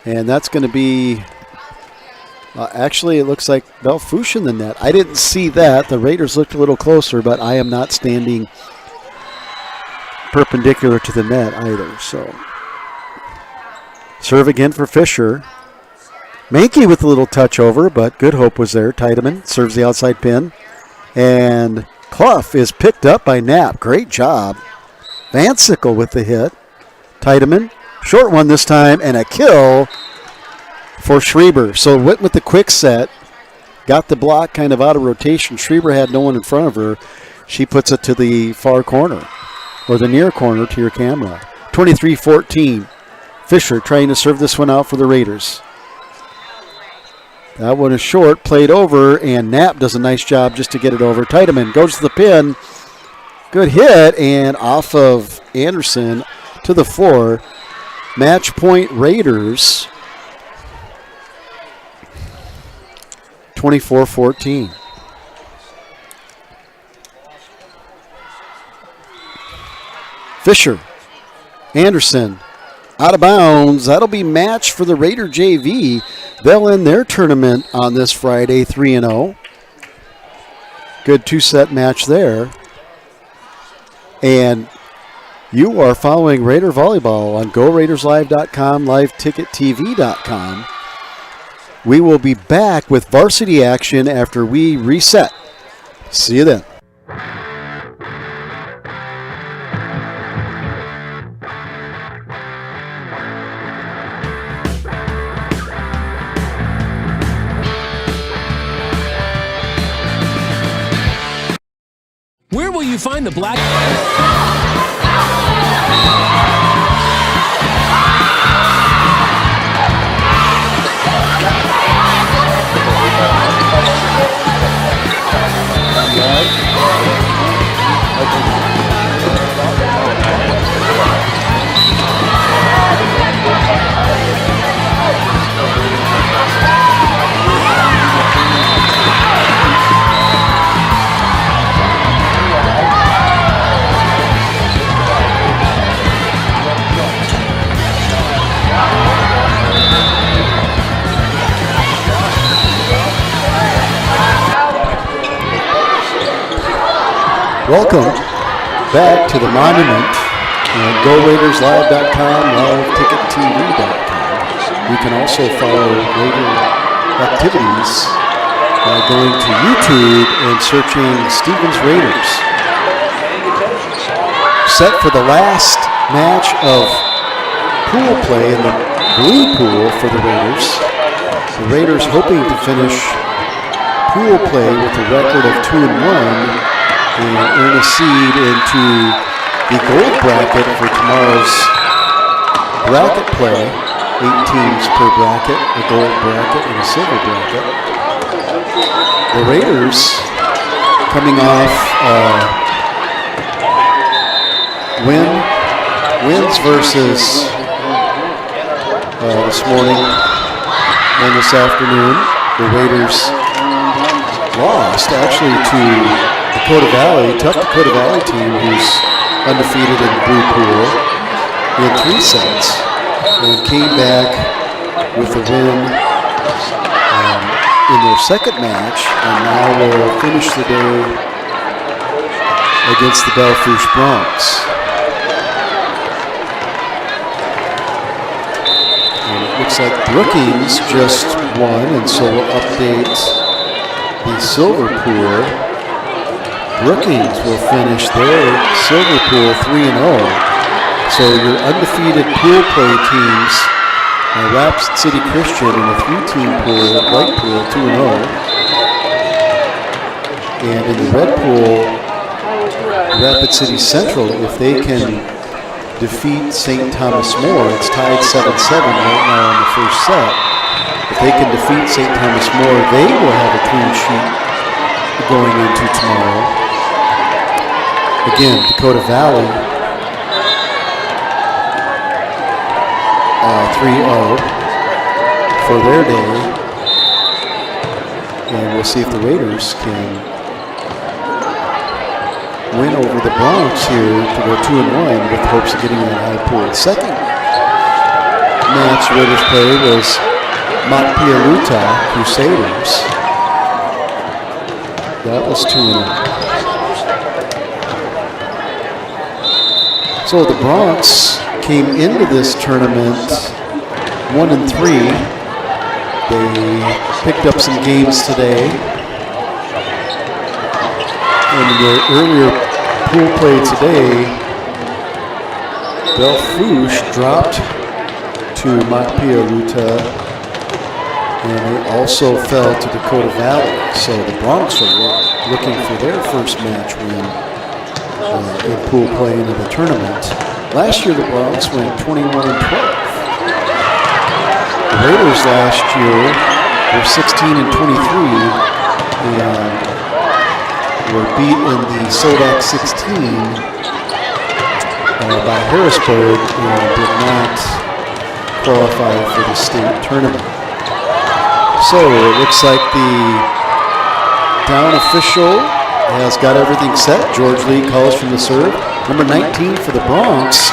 And that's going to be... actually, it looks like Belle Fourche in the net. I didn't see that. The Raiders looked a little closer, but I am not standing perpendicular to the net either. So, serve again for Fisher. Menke with a little touch over, but good hope was there. Tiedemann serves the outside pin. And Clough is picked up by Knapp. Great job. Van Sickle with the hit. Tiedemann, short one this time, and a kill for Schreiber. So went with the quick set. Got the block kind of out of rotation. Schreiber had no one in front of her. She puts it to the far corner, or the near corner to your camera. 23-14. Fisher trying to serve this one out for the Raiders. That one is short, played over, and Knapp does a nice job just to get it over. Tiedemann goes to the pin. Good hit, and off of Anderson to the floor. Match point Raiders. 24-14. Fisher, Anderson, out of bounds. That'll be match for the Raider JV. They'll end their tournament on this Friday 3-0. Good two-set match there. And you are following Raider Volleyball on GoRaidersLive.com, LiveTicketTV.com. We will be back with varsity action after we reset. See you then. Where will you find the black... Welcome back to the Monument at GoRaidersLive.com, LiveTicketTV.com. You can also follow Raider activities by going to YouTube and searching Stevens Raiders. Set for the last match of pool play in the blue pool for the Raiders. The Raiders hoping to finish pool play with a record of 2-1 and earn a seed into the gold bracket for tomorrow's bracket play. 8 teams per bracket, a gold bracket and a silver bracket. The Raiders coming off wins versus this morning and this afternoon. The Raiders lost actually to Dakota Valley, tough Dakota Valley team who's undefeated in blue pool in 3 sets and came back with a win in their second match, and now will finish the day against the Belle Fourche Bronx. And it looks like Brookings just won, and so we'll update the silver pool. Brookings will finish their silver pool 3-0. So your undefeated pool play teams, Rapid City Christian in a 3-team pool, white pool 2-0. And in the red pool, Rapid City Central, if they can defeat St. Thomas More, it's tied 7-7 right now in the first set. If they can defeat St. Thomas More, they will have a clean sheet going into tomorrow. Again, Dakota Valley 3-0 for their day, and we'll see if the Raiders can win over the Bronx here to go 2-1 with hopes of getting that high pool. Second match Raiders played was Makpialuta Crusaders. That was 2-0. So the Bronx came into this tournament 1-3. They picked up some games today. And in the earlier pool play today, Belle Fourche dropped to Makpialuta, and they also fell to Dakota Valley. So the Bronx are looking for their first match win in pool play into the tournament. Last year, the Bronx went 21-12. The Raiders last year were 16-23 and were beat in the Sodak 16 by Harrisburg and did not qualify for the state tournament. So it looks like the town official has got everything set. George Lee calls from the serve. Number 19 for the Bronx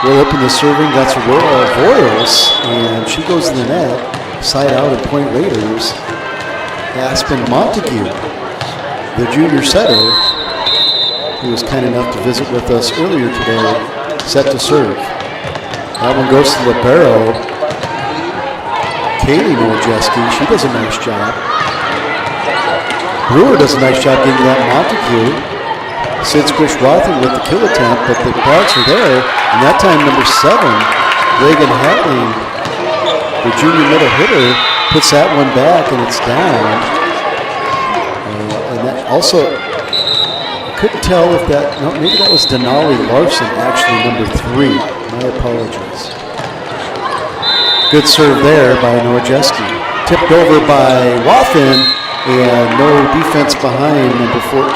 will open the serving. That's Aurora Voiles, and she goes in the net. Side out and point Raiders. Aspen Montague, the junior setter, who was kind enough to visit with us earlier today, set to serve. That one goes to libero. Kaylee Wojcicki, she does a nice job. Brewer does a nice job getting that Montague. Sid Squish-Rothen with the kill attempt, but the Bronx are there. And that time, number 7, Reagan Hatling, the junior middle hitter, puts that one back, and it's down. And that also, I couldn't tell if that, no, maybe that was Denali Larson, actually number 3. My apologies. Good serve there by Wojcicki. Tipped over by Wathen, and no defense behind number 14,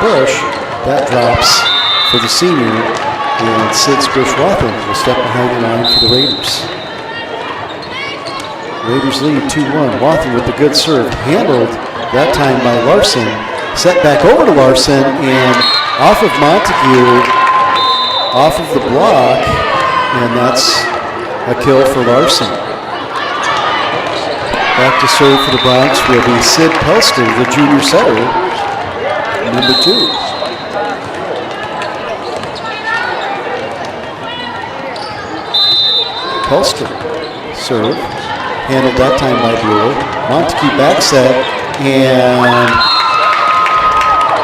Bush. That drops for the senior, and Sid Squish-Wathen will step behind the line for the Raiders. Raiders lead 2-1. Wathen with the good serve, handled that time by Larson. Set back over to Larson, and off of Montague, off of the block, and that's a kill for Larson. Back to serve for the Bronx will be Sid Pelster, the junior setter, number 2. Pelster. Serve. Handled that time by Brewer. Montague back set. And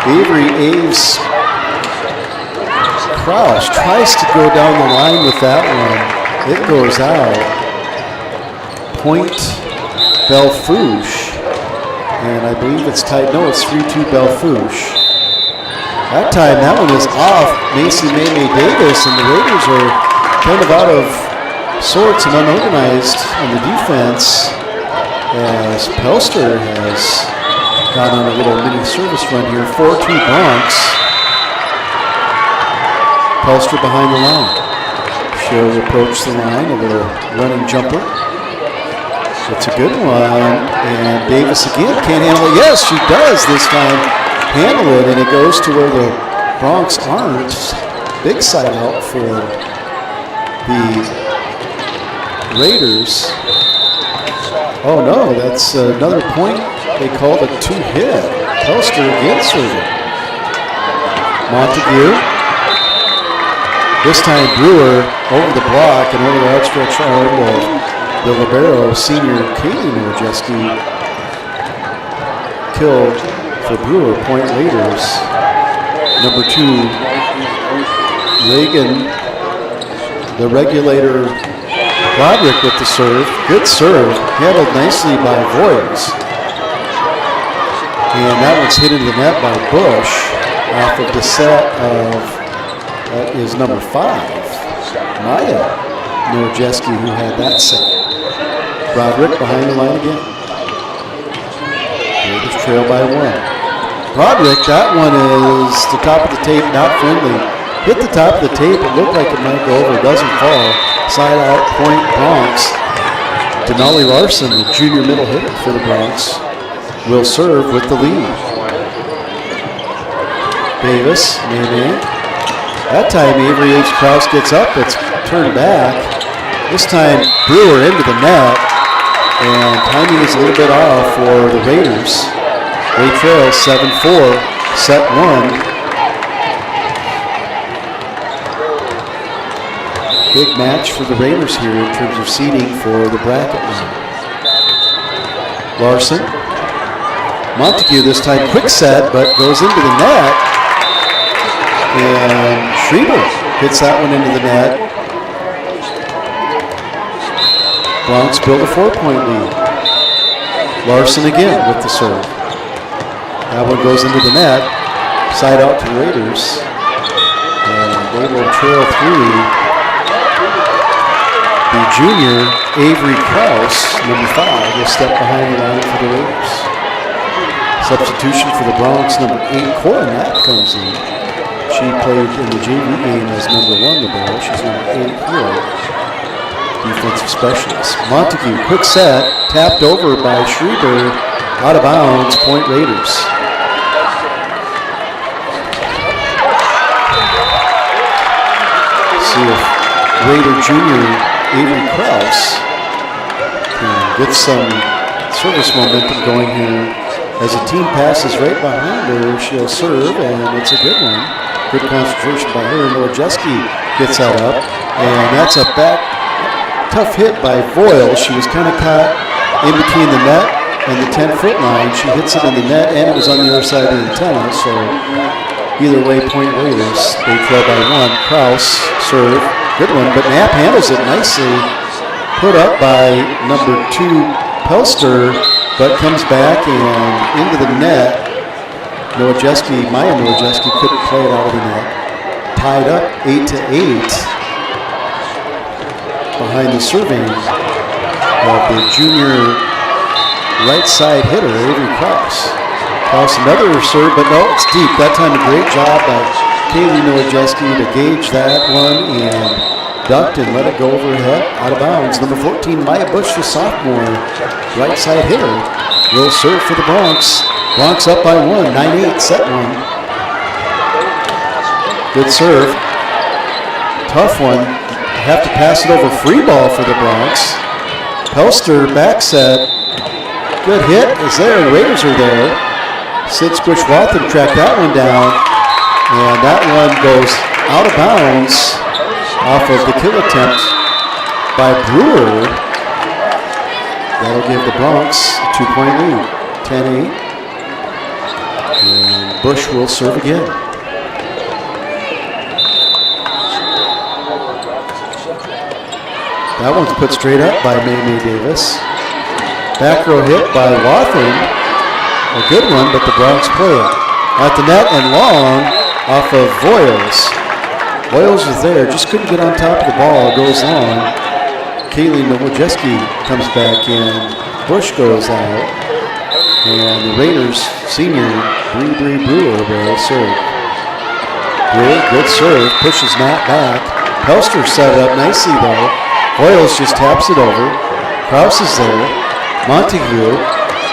Avery Aves Crouch tries to go down the line with that one. It goes out. Point Belle Fourche. And I believe it's tied. No, it's 3-2 Belle Fourche. That time, that one is off Macy May Davis, and the Raiders are kind of out of sorts and unorganized on the defense as Pelster has gone on a little mini service run here. 4-2 Bronx. Pelster behind the line. She'll approach the line, a little running jumper. It's a good one, and Davis again can't handle it. Yes, she does this time. Handle it, and it goes to where the Bronx aren't. Big side out for the Raiders. Oh no, that's another point. They called a 2-hit. Pelster again serving. Montague. This time Brewer over the block and over the outstretched arm of the libero, senior Kaylee Wojcicki. Kill for Brewer, point Raiders. Number 2, Reagan, the regulator, Broderick with the serve. Good serve, handled nicely by Voiles. And that one's hit into the net by Bush off of the set of, that is number 5, Maya Wojcicki, who had that set. Broderick behind the line again. Raiders trail by 1. Broderick, that one is the top of the tape, not friendly. Hit the top of the tape, it looked like it might go over, doesn't fall. Side out, point Bronx. Denali Larson, the junior middle hitter for the Bronx, will serve with the lead. Davis, May. That time Avery H. Krause gets up, it's turned back. This time Brewer into the net, and timing is a little bit off for the Raiders. They trail 7-4, set 1. Big match for the Raiders here in terms of seeding for the bracket now. Larson. Montague this time, quick set, but goes into the net. And Schreiber hits that one into the net. Bronx build a 4-point lead. Larson again with the serve. That one goes into the net. Side out to the Raiders. And they will trail through. The junior Avery Krause, number 5, will step behind the line for the Raiders. Substitution for the Bronx, number 8, Cora Knapp comes in. She played in the JV game as number 1 libero. She's number 8 here. Defensive specialist. Montague, quick set, tapped over by Schreiber, out of bounds, point Raiders. See if Raider junior Avery Krause can get some service momentum going here. As the team passes right behind her, she'll serve, and it's a good one. Good concentration by her. Wojcicki gets that up, and that's a back tough hit by Voiles. She was kind of caught in between the net and the 10-foot line. She hits it in the net, and it was on the other side of the antenna, so either way, point Raiders. They trail by 1. Krause, serve, good one, but Knapp handles it nicely. Put up by number 2, Pelster, but comes back and into the net. Maya Wojcicki couldn't play it out of the net. Tied up 8-8 behind the serving of the junior right side hitter, Avery Krause. Krause another serve, but no, it's deep. That time a great job by Kaylee Wojcicki to gauge that one and ducked and let it go overhead, out of bounds. Number 14, Maya Bush, the sophomore, right side hitter, will serve for the Bronx. Bronx up by 1, 9-8, set 1. Good serve. Tough one. Have to pass it over, free ball for the Bronx. Pelster back set. Good hit is there, and Raiders are there. Sid Squish-Walton tracked that one down, and that one goes out of bounds off of the kill attempt by Brewer. That'll give the Bronx a 2-point lead, 10-8. And Bush will serve again. That one's put straight up by May Davis. Back row hit by Wathen. A good one, but the Bronx play it. At the net and long off of Voiles. Voiles is there, just couldn't get on top of the ball, goes long. Kaylee Nowojewski comes back in. Bush goes out. And the Raiders senior, Bree Brewer, will serve. Brewer, good serve, pushes Matt back. Pelster set it up nicely though. Voiles just taps it over. Krause is there. Montague.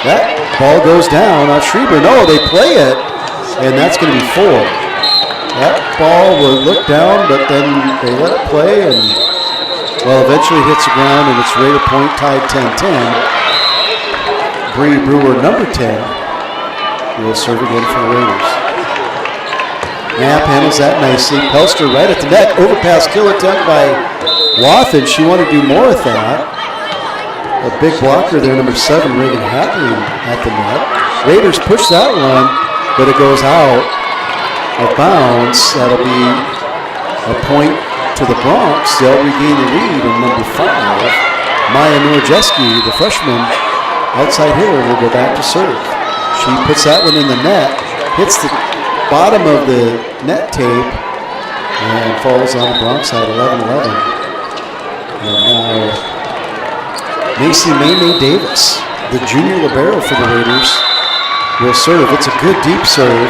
That ball goes down. Schreiber, no, they play it. And that's going to be 4. That ball will look down, but then they let it play, and, well, eventually hits the ground, and it's Raider point tied 10-10. Bree Brewer, number 10, will serve again for the Raiders. Knapp handles that nicely. Pelster right at the net. Overpass kill attempt by Wathen. She wanted to do more with that. A big blocker there, number 7, Reagan Hatley at the net. Raiders push that one, but it goes out of bounds. That'll be a point to the Bronx. They'll regain the lead. And number 5, Maya Nowojewski, the freshman outside hitter, will go back to serve. She puts that one in the net, hits the bottom of the net tape, and falls on the Bronx side, 11-11. And now Macy May Davis, the junior libero for the Raiders, will serve. It's a good deep serve,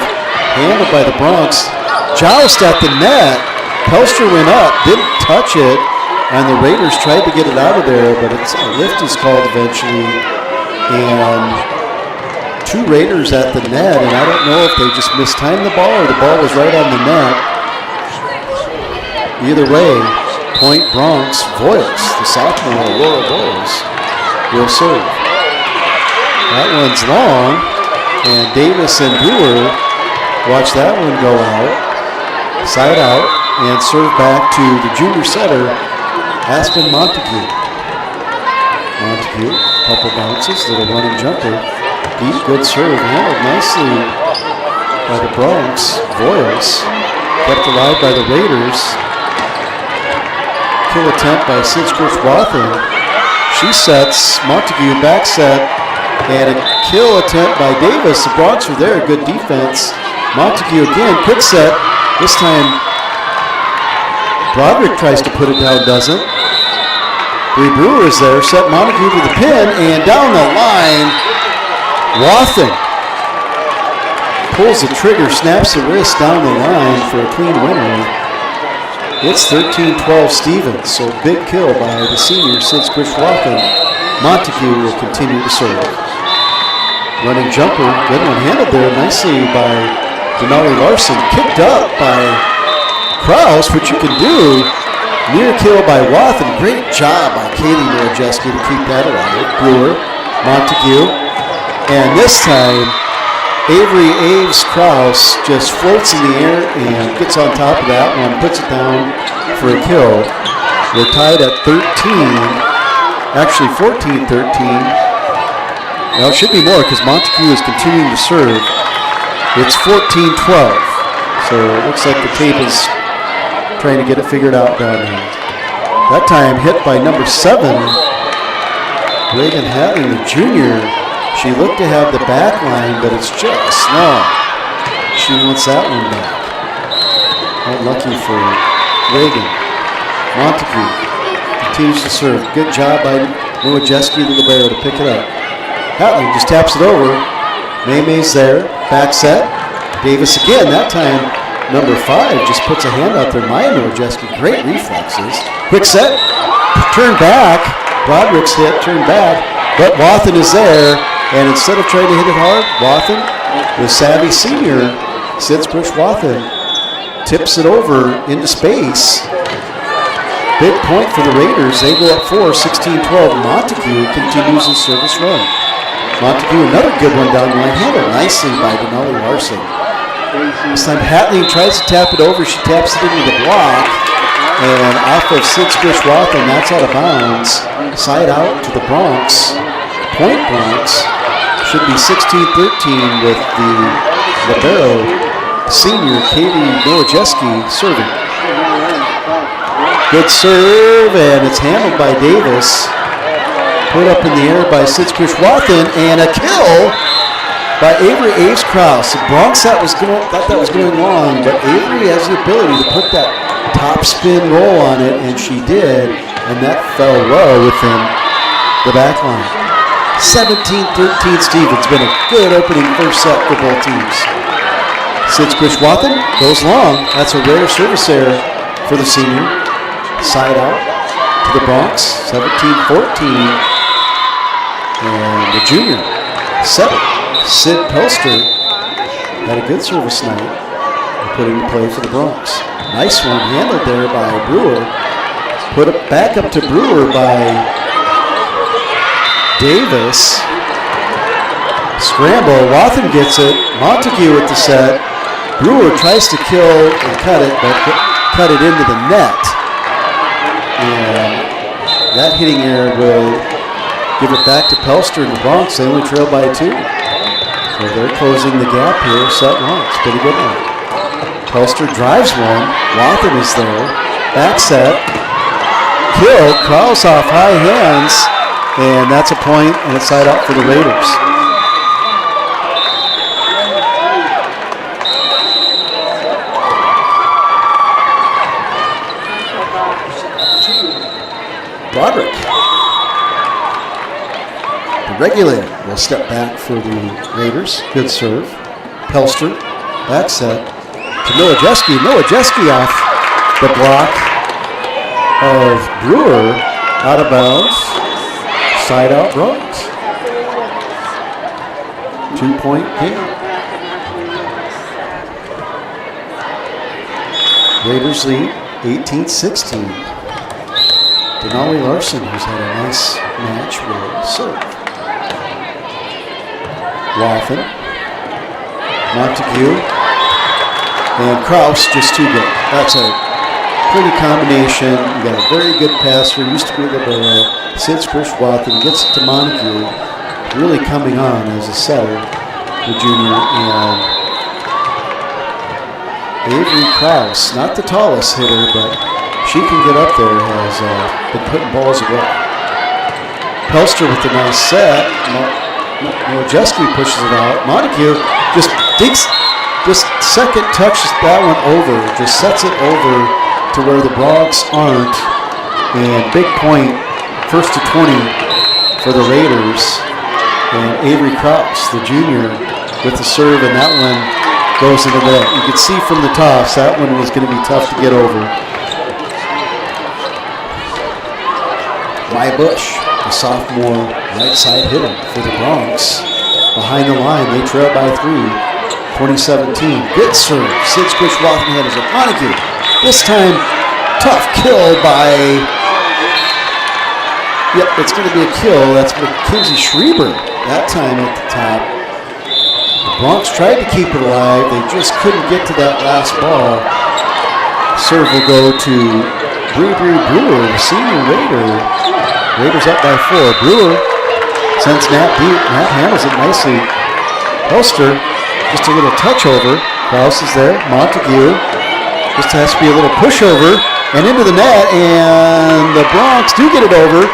handled by the Bronx. Joust at the net. Pelster went up, didn't touch it, and the Raiders tried to get it out of there, but a lift is called eventually. And 2 Raiders at the net, and I don't know if they just mistimed the ball or the ball was right on the net. Either way, point Bronx. Voiles, the sophomore Aurora Voiles, will serve. That one's long, and Davis and Brewer watch that one go out, side out, and serve back to the junior setter, Aspen Montague. Montague, couple bounces, little running jumper. Deep, good serve, handled nicely by the Bronx. Voiles, kept alive by the Raiders. Kill attempt by Sidskirch Wathen. She sets, Montague back set, and a kill attempt by Davis. The Bronx are there, good defense. Montague again, quick set. This time, Broderick tries to put it down, doesn't. Bree Brewer is there, set Montague to the pin, and down the line, Wathen pulls the trigger, snaps the wrist down the line for a clean winner. It's 13-12 Stevens, so big kill by the senior Sidskirch Wathen. Montague will continue to serve. Running jumper, good one handled there nicely by Denali Larson. Kicked up by Krause, which you can do. Near kill by Wathen. Great job by Kaylee Nowojewski to keep that alive. Brewer, Montague, and this time Avery Aves Krause just floats in the air and gets on top of that one, puts it down for a kill. We're tied at 13, actually 14-13. Well, it should be more because Montague is continuing to serve. It's 14-12, so it looks like the tape is trying to get it figured out down there. That time hit by number 7, Reagan Hatley, the junior. She looked to have the back line, but it's just long. She wants that one back. Unlucky for Reagan. Montague continues to serve. Good job by Nowojewski, the libero, to pick it up. Hatley just taps it over. May's there. Back set. Davis again. That time, number 5 just puts a hand out there. Maya Nowojewski, great reflexes. Quick set. Turn back. Broderick's hit. Turn back. But Wathen is there. And instead of trying to hit it hard, Wathen, the savvy senior, Sidskirch Wathen, tips it over into space. Big point for the Raiders. They go up 4, 16-12. Montague continues his service run. Montague, another good one down the line, handled nicely by Denali Larson. This time Hatley tries to tap it over. She taps it into the block. And off of Sid Squishwathan, that's out of bounds. Side out to the Bronx. Point Bronx. Should be 16-13 with the libero senior Katie Nowajewski serving. Good serve, and it's handled by Davis. Put up in the air by Sid Squishwathan, and a kill by Avery Ace Krause. The Bronx thought that was going long, but Avery has the ability to put that top spin roll on it, and she did, and that fell low within the back line. 17-13 Steve. It's been a good opening first set for both teams. Sid Squishwathan goes long. That's a rare service error for the senior. Side out to the Bronx. 17-14. And the junior set it. Sid Pelster had a good service night and put it in play for the Bronx. Nice one handled there by Brewer. Put it back up to Brewer by Davis. Scramble. Wathan gets it. Montague with the set. Brewer tries to kill and cut it, but cut it into the net. And that hitting error will give it back to Pelster and the Bronx. They only trail by 2. So they're closing the gap here. Set one. It's a pretty good one. Pelster drives one. Wathan is there. Back set. Kill. Krause off high hands. And that's a point, and it's side out for the Raiders. Broderick. The regulator will step back for the Raiders. Good serve. Pelster. Back set to Nowajewski. Nowajewski off the block of Brewer. Out of bounds. Side out Bronx. 2-point game. Raiders lead 18-16. Denali Larson, who's had a nice match, will serve. Wathan. Montague. And Krause just too good. That's a pretty combination. You got a very good passer. Used to be a libero. Sid Squishwathan gets it to Montague, really coming on as a setter, the junior, and Avery Krause, not the tallest hitter, but she can get up there, has been putting balls away. Pelster with the nice set. Nowajewski pushes it out. Montague just second touches that one over, just sets it over to where the Bronx aren't, and big point. First to 20 for the Raiders, and Avery Krause, the junior, with the serve, and that one goes into the net. You could see from the toss that one was going to be tough to get over. Maya Bush, the sophomore right side hitter for the Bronx. Behind the line, they trail by 3, 2017. Good serve. Sid Squishwathan had his Montague. This time, tough kill by... Yep, it's going to be a kill. That's Mackenzie Schreiber that time at the top. The Bronx tried to keep it alive. They just couldn't get to that last ball. Serve will go to Brewer, the senior Raider. Raiders up by 4. Brewer sends Nat deep. Nat handles it nicely. Pelster, just a little touch over. Krause is there. Montague just has to be a little pushover. And into the net, and the Bronx do get it over.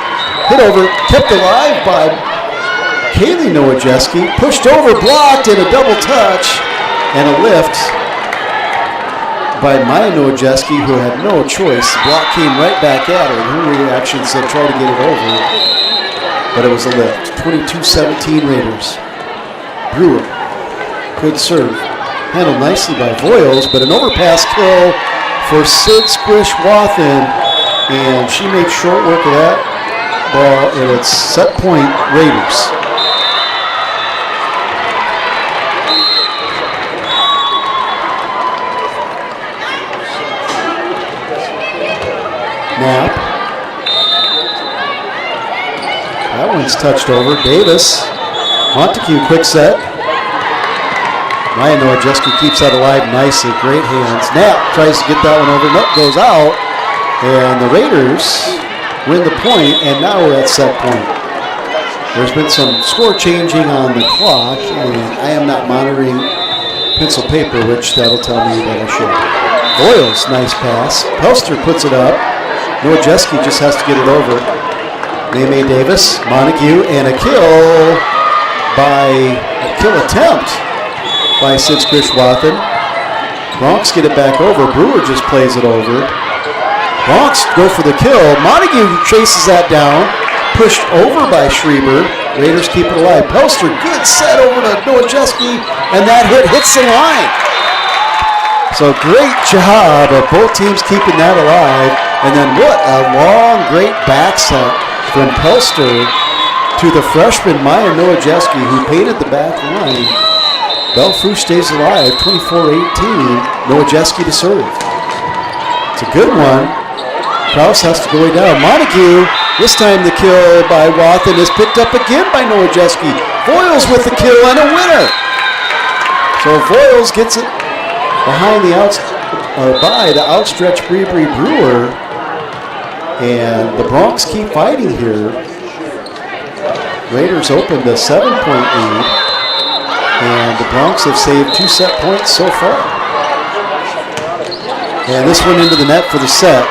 Hit over, kept alive by Kaylee Nowajewski. Pushed over, blocked, and a double touch. And a lift by Maya Nowajewski, who had no choice. The block came right back at her, and her reaction said try to get it over. But it was a lift. 22-17 Raiders. Brewer, good serve. Handled nicely by Voiles, but an overpass kill for Sid Squishwathan. And she made short work of that ball, and it's set point Raiders. Knapp. That one's touched over. Davis. Montague, quick set. Maya Nowajewski keeps that alive nicely. Great hands. Knapp tries to get that one over. Nope, goes out. And the Raiders win the point, and now we're at set point. There's been some score changing on the clock, and I am not monitoring pencil paper, which that'll tell me that I should. Boyles, nice pass. Pelster puts it up. Nowajewski just has to get it over. May Davis, Montague, and a kill attempt by Sid Skrishwathan. Bronx get it back over. Brewer just plays it over. Bronx go for the kill. Montague chases that down. Pushed over by Schreiber. Raiders keep it alive. Pelster, good set over to Nowajewski, and that hits the line. So great job of both teams keeping that alive. And then what a long, great back set from Pelster to the freshman Maya Nowajewski, who painted the back line. Belle Fourche stays alive, 24-18. Nowajewski to serve. It's a good one. Krause has to go way down. Montague, this time the kill by Wathen is picked up again by Nowajewski. Voiles with the kill and a winner. So Voiles gets it behind by the outstretched Brewery Brewer. And the Bronx keep fighting here. Raiders opened a 7-point lead. And the Bronx have saved 2 set points so far. And this one into the net for the set.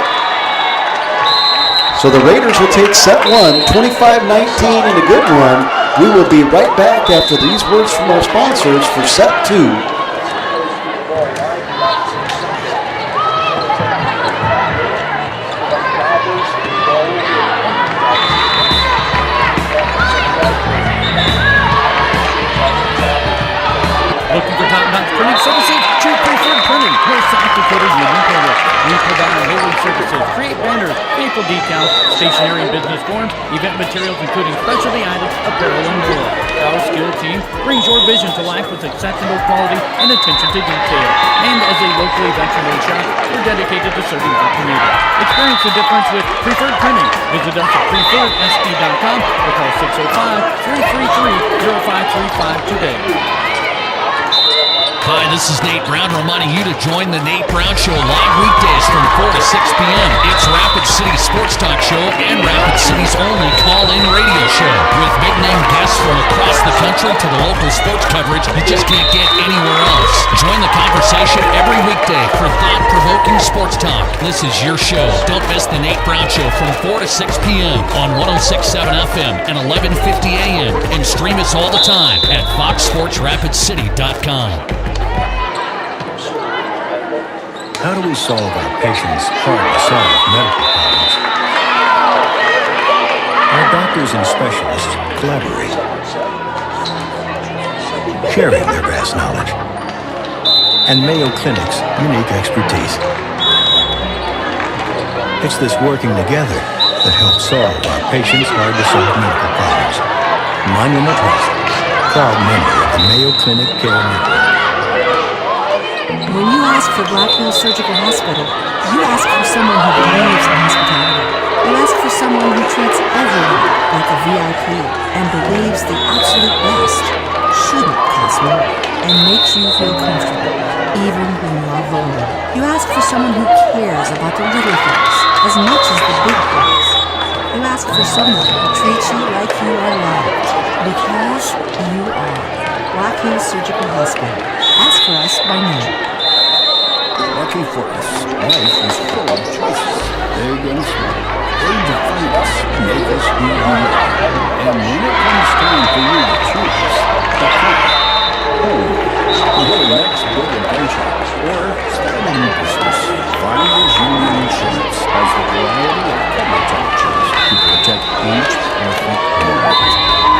So the Raiders will take set 1, 25-19 and a good one. We will be right back after these words from our sponsors for set 2. Looking for top-notch printing services? Choose Preferred Printing. Your South Dakota unique artist. We provide mailing services, create banners, vehicle decals, stationery and business forms, event materials including specialty items, apparel, and more. Our skilled team brings your vision to life with exceptional quality and attention to detail. And as a locally veteran-owned shop, we're dedicated to serving our community. Experience the difference with Preferred Printing. Visit us at preferredsp.com or call 605-333-0535 today. Hi, this is Nate Brown reminding you to join the Nate Brown Show live weekdays from 4 to 6 p.m. It's Rapid City Sports Talk Show and Rapid City's only call-in radio show. With big-name guests from across the country to the local sports coverage you just can't get anywhere else. Join the conversation every weekday for thought-provoking sports talk. This is your show. Don't miss the Nate Brown Show from 4 to 6 p.m. on 106.7 FM and 1150 a.m. And stream us all the time at foxsportsrapidcity.com. How do we solve our patients' hard-to-solve medical problems? Our doctors and specialists collaborate, sharing their vast knowledge and Mayo Clinic's unique expertise. It's this working together that helps solve our patients' hard-to-solve medical problems. Monument Health, proud member of the Mayo Clinic Care Network. When you ask for Black Hills Surgical Hospital, you ask for someone who believes in hospitality. You ask for someone who treats everyone like a VIP and believes the absolute best shouldn't cost more and makes you feel comfortable, even when you are vulnerable. You ask for someone who cares about the little things as much as the big things. You ask for someone who treats you like you are loved, because you are. Black Hills Surgical Hospital. Ask for us by name. Lucky for us, life is full of choices, big and small. They define us, make us who we are. And when it comes time for you to choose, the home, your next big adventure, or start a new business, Farmers Union Insurance has the variety of coverage options to protect each perfect moment.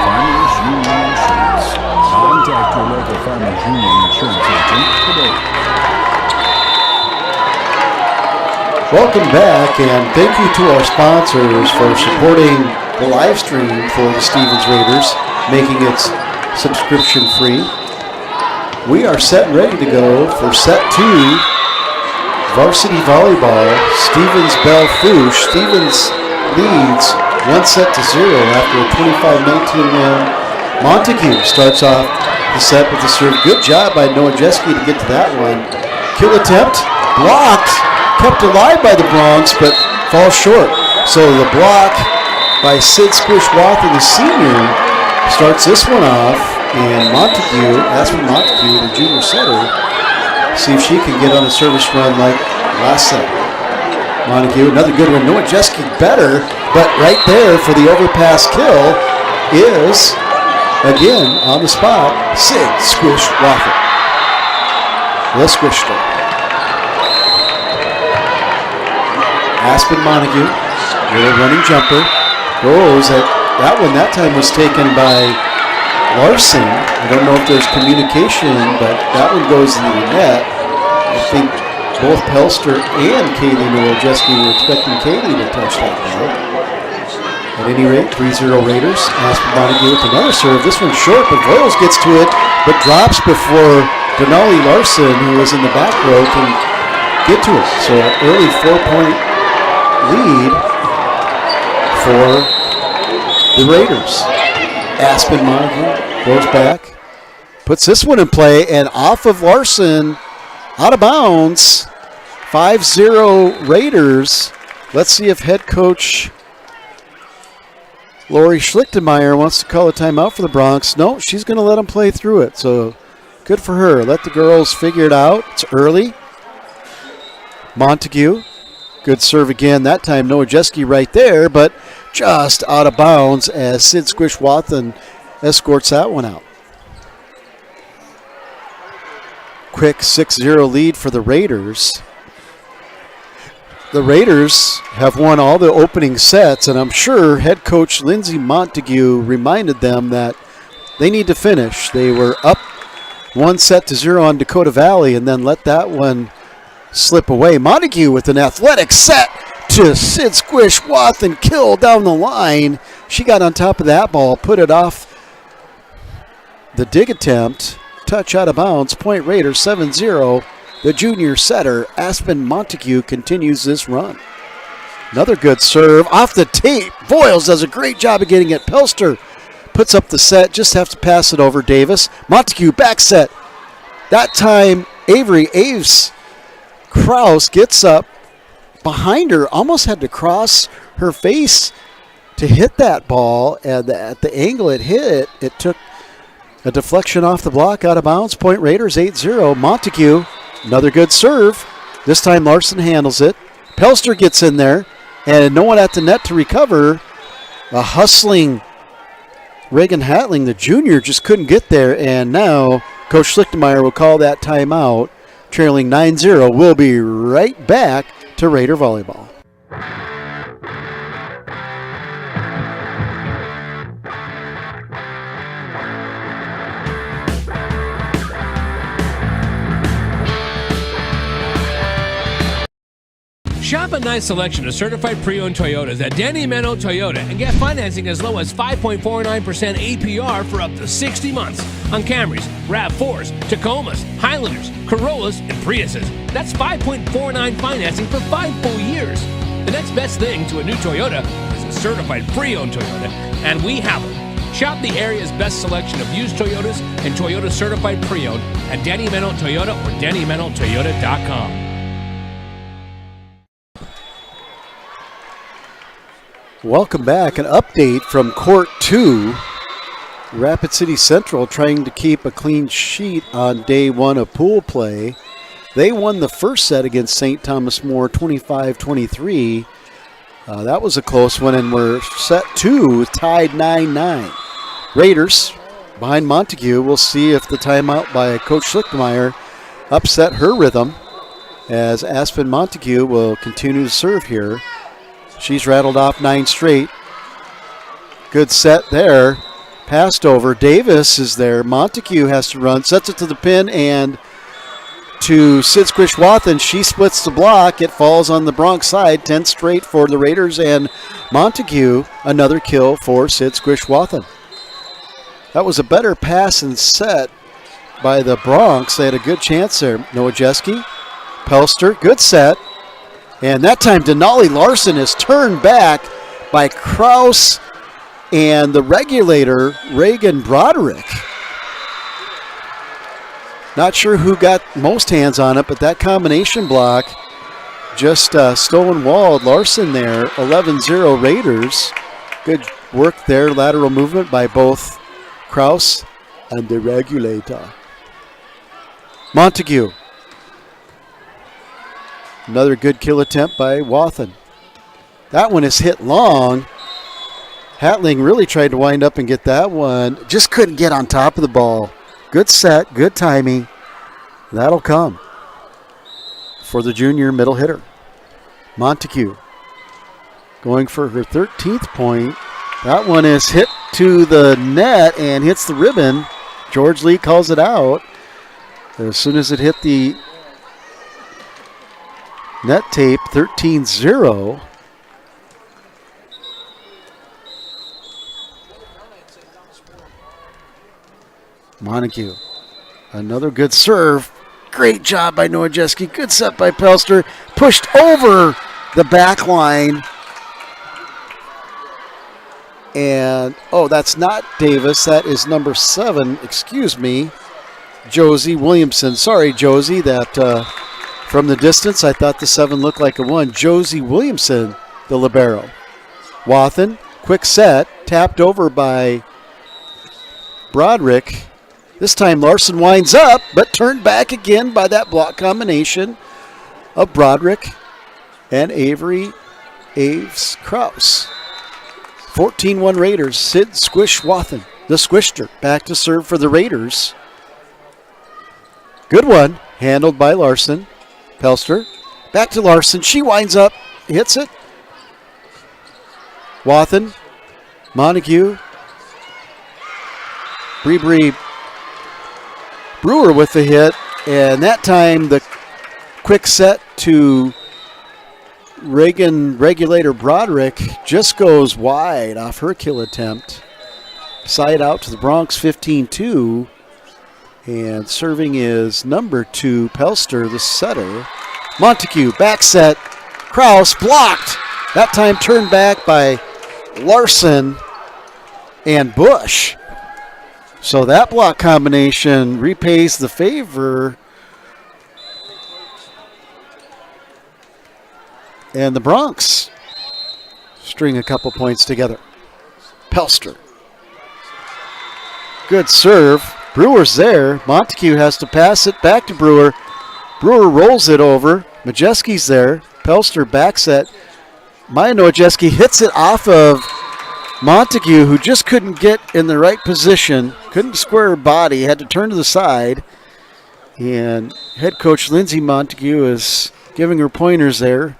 Farmers Union Insurance. Contact your local Farmers Union Insurance agent today. Welcome back, and thank you to our sponsors for supporting the live stream for the Stevens Raiders, making it subscription free. We are set and ready to go for set 2, varsity volleyball, Stevens Belle Fourche. Stevens leads 1-0 after a 25-19 win. Montague starts off the set with the serve. Good job by Nowajewski to get to that one. Kill attempt, blocked. Kept alive by the Bronx, but falls short. So the block by Sid Squish-Wathen, the senior, starts this one off. And Montague, Aspen Montague, the junior setter, see if she can get on a service run like last set. Montague, another good one. Noah Jeske better, but right there for the overpass kill is, again, on the spot, Sid Squish-Wathen. The Squishster. Aspen Montague with a running jumper. Goes at that one. That time was taken by Larson. I don't know if there's communication, but that one goes into the net. I think both Pelster and Kaylee Nowojeski were expecting Kaylee to touch that ball. At any rate, 3-0 Raiders. Aspen Montague with another serve. This one's short, but Voiles gets to it, but drops before Denali Larson, who was in the back row, can get to it. So an early 4-point lead for the Raiders. Aspen Montague goes back, puts this one in play, and off of Larson, out of bounds. 5-0 Raiders. Let's see if head coach Lori Schlichtenmeyer wants to call a timeout for the Bronx. No, she's going to let them play through it. So good for her. Let the girls figure it out. It's early. Montague, good serve again. That time Nowojeski right there, but just out of bounds as Sid Squish-Wathen escorts that one out. Quick 6-0 lead for the Raiders. The Raiders have won all the opening sets, and I'm sure head coach Lindsay Montague reminded them that they need to finish. They were up 1-0 on Dakota Valley and then let that one slip away. Montague with an athletic set to Sid Squish-Wathen, kill down the line. She got on top of that ball, put it off the dig attempt. Touch out of bounds. Point Raiders 7-0. The junior setter, Aspen Montague, continues this run. Another good serve off the tape. Voiles does a great job of getting it. Pelster puts up the set. Just have to pass it over Davis. Montague back set. That time, Aves Kraus gets up behind her. Almost had to cross her face to hit that ball. And at the angle it hit, it took a deflection off the block, out of bounds. Point Raiders 8-0. Montague, another good serve. This time Larson handles it. Pelster gets in there, and no one at the net to recover. A hustling Reagan Hatling, the junior, just couldn't get there, and now Coach Schlichtenmeyer will call that timeout. Trailing 9-0. We'll be right back to Raider Volleyball. Shop a nice selection of certified pre-owned Toyotas at Danny Meno Toyota and get financing as low as 5.49% APR for up to 60 months on Camrys, RAV4s, Tacomas, Highlanders, Corollas, and Priuses. That's 5.49 financing for 5 full years. The next best thing to a new Toyota is a certified pre-owned Toyota, and we have them. Shop the area's best selection of used Toyotas and Toyota certified pre-owned at Danny Meno Toyota or DannyMenoToyota.com. Welcome back. An update from Court 2. Rapid City Central trying to keep a clean sheet on day one of pool play. They won the first set against St. Thomas More 25-23. That was a close one, and we're set 2 tied 9-9. Raiders behind Montague. We'll see if the timeout by Coach Schlichtenmeyer upset her rhythm as Aspen Montague will continue to serve here. She's rattled off 9 straight. Good set there. Passed over. Davis is there. Montague has to run. Sets it to the pin and to Sid Squish-Wathen. She splits the block. It falls on the Bronx side. 10 straight for the Raiders and Montague. Another kill for Sid Squish-Wathen. That was a better pass and set by the Bronx. They had a good chance there. Nowojeski, Pelster, good set. And that time Denali Larson is turned back by Kraus and the regulator, Reagan Broderick. Not sure who got most hands on it, but that combination block just stone-walled Larson there, 11-0 Raiders. Good work there, lateral movement by both Kraus and the regulator. Montague. Another good kill attempt by Wathen. That one is hit long. Hatling really tried to wind up and get that one. Just couldn't get on top of the ball. Good set, good timing. That'll come for the junior middle hitter. Montague going for her 13th point. That one is hit to the net and hits the ribbon. George Lee calls it out. As soon as it hit the net tape, 13-0. Montague, another good serve. Great job by Nowajewski. Good set by Pelster. Pushed over the back line. And, that's not Davis. That is number 7. Excuse me. Josie Williamson. Sorry, Josie, that from the distance, I thought the 7 looked like a 1. Josie Williamson, the libero. Wathen, quick set. Tapped over by Broderick. This time Larson winds up, but turned back again by that block combination of Broderick and Avery Aves Kraus. 14-1 Raiders. Sid Squish Wathen, the Squishter, back to serve for the Raiders. Good one, handled by Larson. Pelster, back to Larson. She winds up, hits it. Wathen, Montague, Bree Brewer with the hit, and that time the quick set to regulator Broderick just goes wide off her kill attempt. Side out to the Bronx, 15-2, and serving is number 2, Pelster, the setter. Montague, back set, Kraus blocked. That time turned back by Larson and Bush. So that block combination repays the favor. And the Bronx string a couple points together. Pelster. Good serve. Brewer's there. Montague has to pass it back to Brewer. Brewer rolls it over. Majeski's there. Pelster back set. Maya Nowajewski hits it off of Montague, who just couldn't get in the right position, couldn't square her body, had to turn to the side. And head coach Lindsay Montague is giving her pointers there.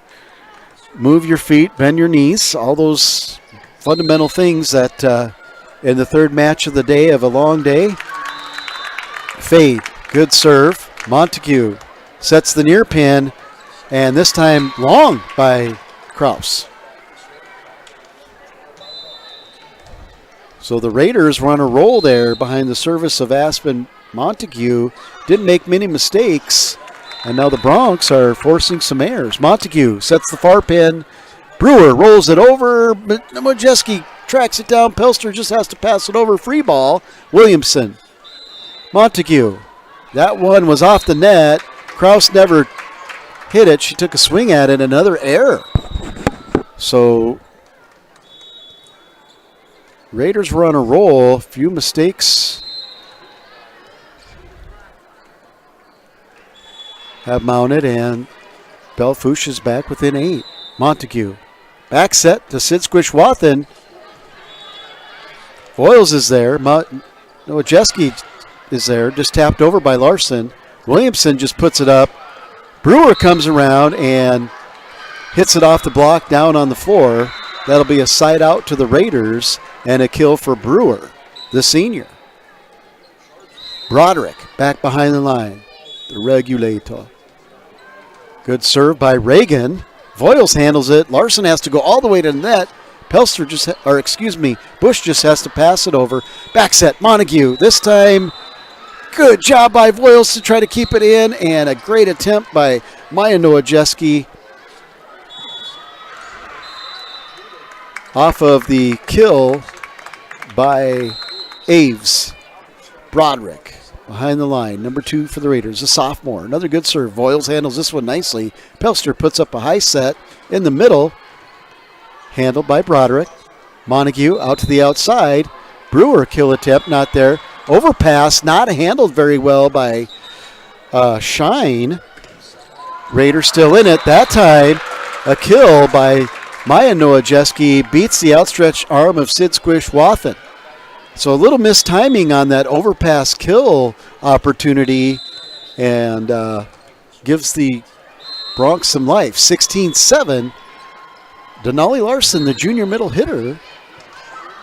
Move your feet, bend your knees, all those fundamental things that in the third match of the day of a long day. Fade, good serve. Montague sets the near pin, and this time long by Kraus. So the Raiders were on a roll there behind the service of Aspen Montague. Didn't make many mistakes. And now the Bronx are forcing some errors. Montague sets the far pin. Brewer rolls it over. Majeski tracks it down. Pelster just has to pass it over. Free ball. Williamson. Montague. That one was off the net. Kraus never hit it. She took a swing at it. Another error. So Raiders were on a roll. A few mistakes have mounted, and Belle Fourche is back within 8. Montague. Back set to Sid Squish Wathen. Voiles is there. Nowajewski is there, just tapped over by Larson. Williamson just puts it up. Brewer comes around and hits it off the block down on the floor. That'll be a side out to the Raiders and a kill for Brewer, the senior. Broderick back behind the line. The regulator. Good serve by Reagan. Voiles handles it. Larson has to go all the way to the net. Bush just has to pass it over. Back set, Montague. This time, good job by Voiles to try to keep it in, and a great attempt by Maya Nowajewski off of the kill by Aves. Broderick behind the line. Number 2 for the Raiders, a sophomore. Another good serve. Voiles handles this one nicely. Pelster puts up a high set in the middle. Handled by Broderick. Montague out to the outside. Brewer kill attempt, not there. Overpass, not handled very well by Shine. Raiders still in it. That time, a kill by Maya Nowajewski beats the outstretched arm of Sid Squish Wathen. So a little mistiming on that overpass kill opportunity and gives the Bronx some life. 16-7. Denali Larson, the junior middle hitter,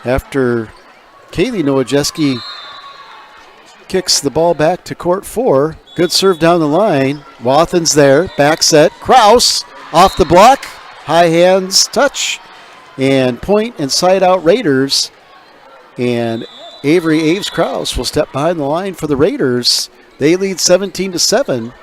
after Kaylee Nowajewski kicks the ball back to court 4. Good serve down the line. Wathen's there. Back set. Kraus off the block. High hands touch. And point and side out Raiders. And Avery Aves Kraus will step behind the line for the Raiders. They lead 17-7.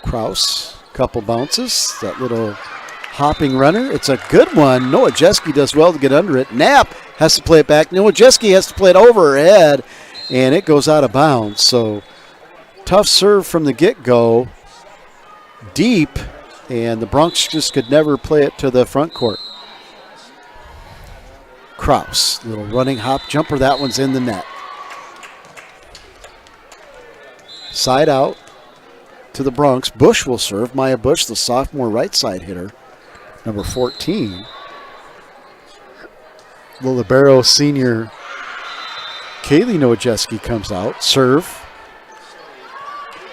Kraus, couple bounces. That little hopping runner. It's a good one. Nowajewski does well to get under it. Knapp has to play it back. Nowajewski has to play it over her head. And it goes out of bounds. So tough serve from the get-go. Deep. And the Bronx just could never play it to the front court. Kraus, little running hop jumper. That one's in the net. Side out to the Bronx. Bush will serve. Maya Bush, the sophomore right side hitter, number 14. The libero senior Kaylee Nowajewski comes out. Serve.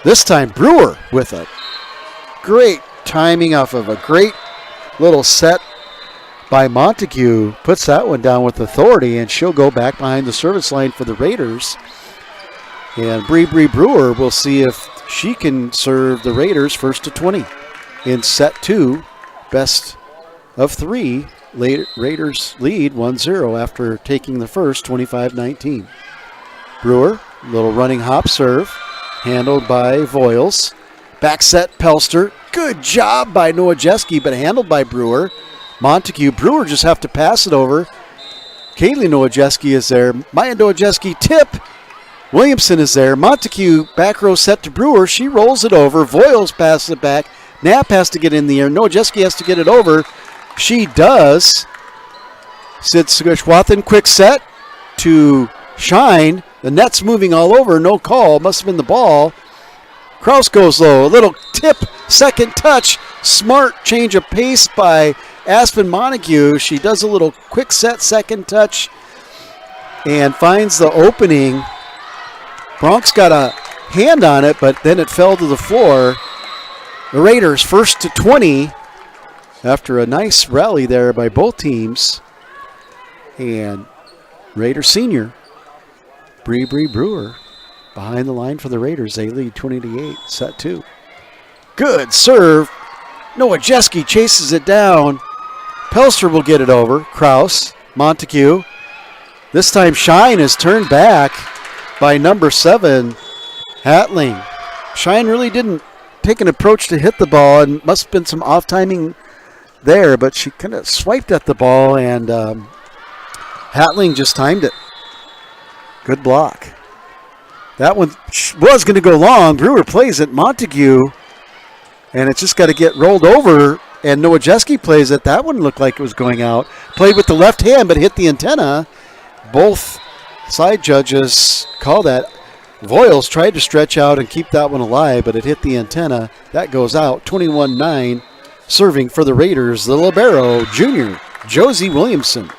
This time Brewer with a great timing off of a great little set by Montague. Puts that one down with authority, and she'll go back behind the service line for the Raiders. And Bree Brewer will see if she can serve the Raiders first to 20 in set 2. Best of 3. Raiders lead 1-0 after taking the first, 25-19. Brewer, little running hop serve, handled by Voiles. Back set Pelster. Good job by Nowajewski, but handled by Brewer. Montague. Brewer just have to pass it over. Kaylee Nowajewski is there. Maya Nowajewski tip. Williamson is there. Montague back row set to Brewer. She rolls it over. Voiles passes it back. Knapp has to get in the air. Nowajewski has to get it over. She does. Sid Squishwathan, quick set to Shine. The net's moving all over. No call. Must have been the ball. Kraus goes low. A little tip. Second touch. Smart change of pace by Aspen Montague. She does a little quick set second touch and finds the opening. Bronx got a hand on it, but then it fell to the floor. The Raiders first to 20 after a nice rally there by both teams. And Raider senior Bree Brewer behind the line for the Raiders. They lead 20-8, set 2. Good serve. Nowajewski chases it down. Pelster will get it over. Kraus, Montague. This time Shine is turned back by number 7, Hatling. Shine really didn't take an approach to hit the ball, and must have been some off timing there, but she kind of swiped at the ball, and Hatling just timed it. Good block. That one was going to go long. Brewer plays it. Montague, and it's just got to get rolled over, and Nowajewski plays it. That one looked like it was going out. Played with the left hand, but hit the antenna. Both side judges call that. Voiles tried to stretch out and keep that one alive, but it hit the antenna. That goes out. 21-9. Serving for the Raiders, the libero, junior, Josie Williamson.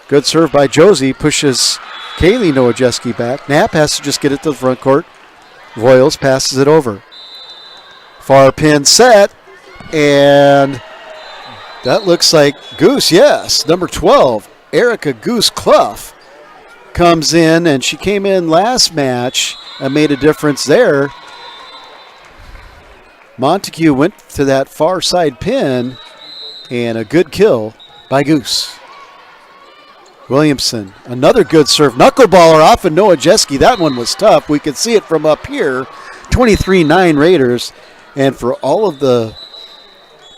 Good serve by Josie. Pushes Kaylee Nowajewski back. Knapp has to just get it to the front court. Voiles passes it over. Far pin set. And that looks like Goose, yes. Number 12, Erica Goose Clough comes in, and she came in last match and made a difference there. Montague went to that far side pin, and a good kill by Goose. Williamson, another good serve. Knuckleballer off of Nowajewski. That one was tough. We could see it from up here. 23-9 Raiders. And for all of the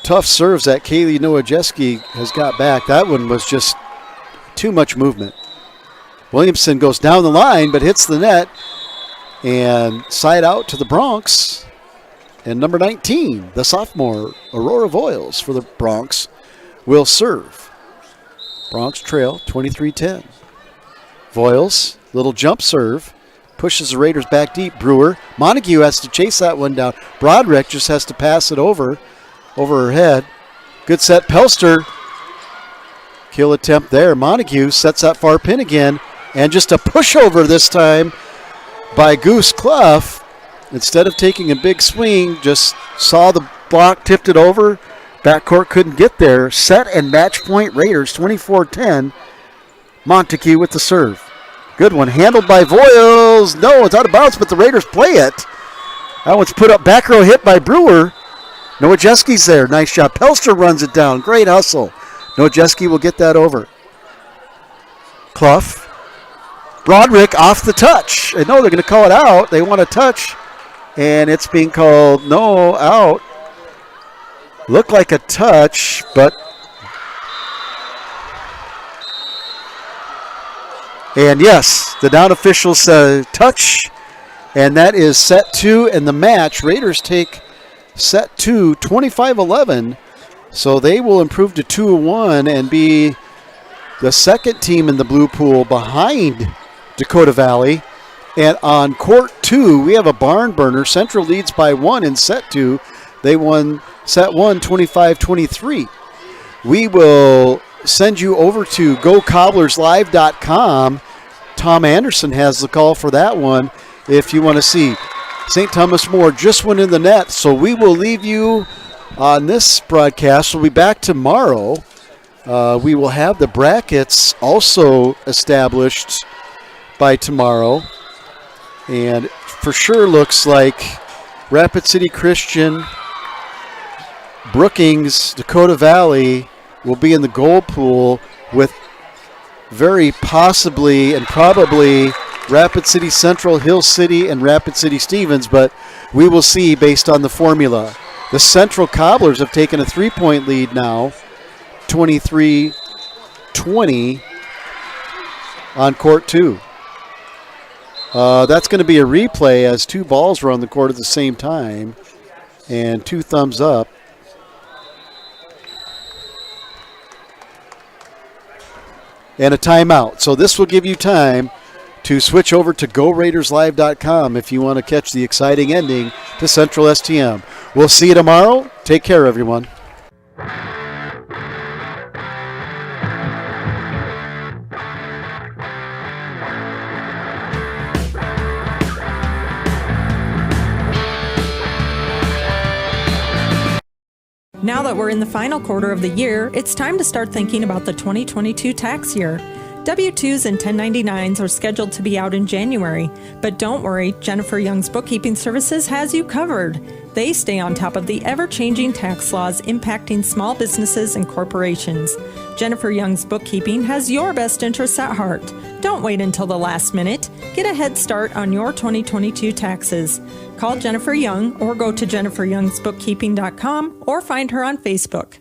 tough serves that Kaylee Nowajewski has got back, that one was just too much movement. Williamson goes down the line but hits the net. And side out to the Bronx. And number 19, the sophomore, Aurora Voiles for the Bronx, will serve. Bronx trail 23-10. Voiles, little jump serve, pushes the Raiders back deep. Brewer, Montague has to chase that one down. Broderick just has to pass it over her head. Good set, Pelster. Kill attempt there. Montague sets that far pin again. And just a pushover this time by Goose Clough. Instead of taking a big swing, just saw the block, tipped it over. Backcourt couldn't get there. Set and match point Raiders, 24-10. Montague with the serve. Good one, handled by Voiles. No, it's out of bounds, but the Raiders play it. That one's put up, back row hit by Brewer. Nowajewski's there, nice job. Pelster runs it down, great hustle. Nowajewski will get that over. Clough. Broderick off the touch. And no, they're going to call it out. They want a touch. And it's being called no out. Looked like a touch, but. And yes, the down official said touch. And that is set 2 in the match. Raiders take set 2, 25-11. So they will improve to 2-1 and be the second team in the blue pool behind Dakota Valley. And on court 2, we have a barn burner. Central leads by 1 in set 2. They won set 1, 25-23. We will send you over to GoCobblersLive.com. Tom Anderson has the call for that one if you want to see. St. Thomas More just went in the net, so we will leave you on this broadcast. We'll be back tomorrow. We will have the brackets also established by tomorrow. And for sure looks like Rapid City Christian, Brookings, Dakota Valley will be in the gold pool with very possibly and probably Rapid City Central, Hill City, and Rapid City Stevens, but we will see based on the formula. The Central Cobblers have taken a 3-point lead now, 23-20 on court 2. That's going to be a replay as 2 balls were on the court at the same time. And 2 thumbs up. And a timeout. So this will give you time to switch over to GoRaidersLive.com if you want to catch the exciting ending to Central STM. We'll see you tomorrow. Take care, everyone. Now that we're in the final quarter of the year, it's time to start thinking about the 2022 tax year. W-2s and 1099s are scheduled to be out in January, but don't worry, Jennifer Young's Bookkeeping Services has you covered. They stay on top of the ever-changing tax laws impacting small businesses and corporations. Jennifer Young's Bookkeeping has your best interests at heart. Don't wait until the last minute. Get a head start on your 2022 taxes. Call Jennifer Young or go to jenniferyoungsbookkeeping.com or find her on Facebook.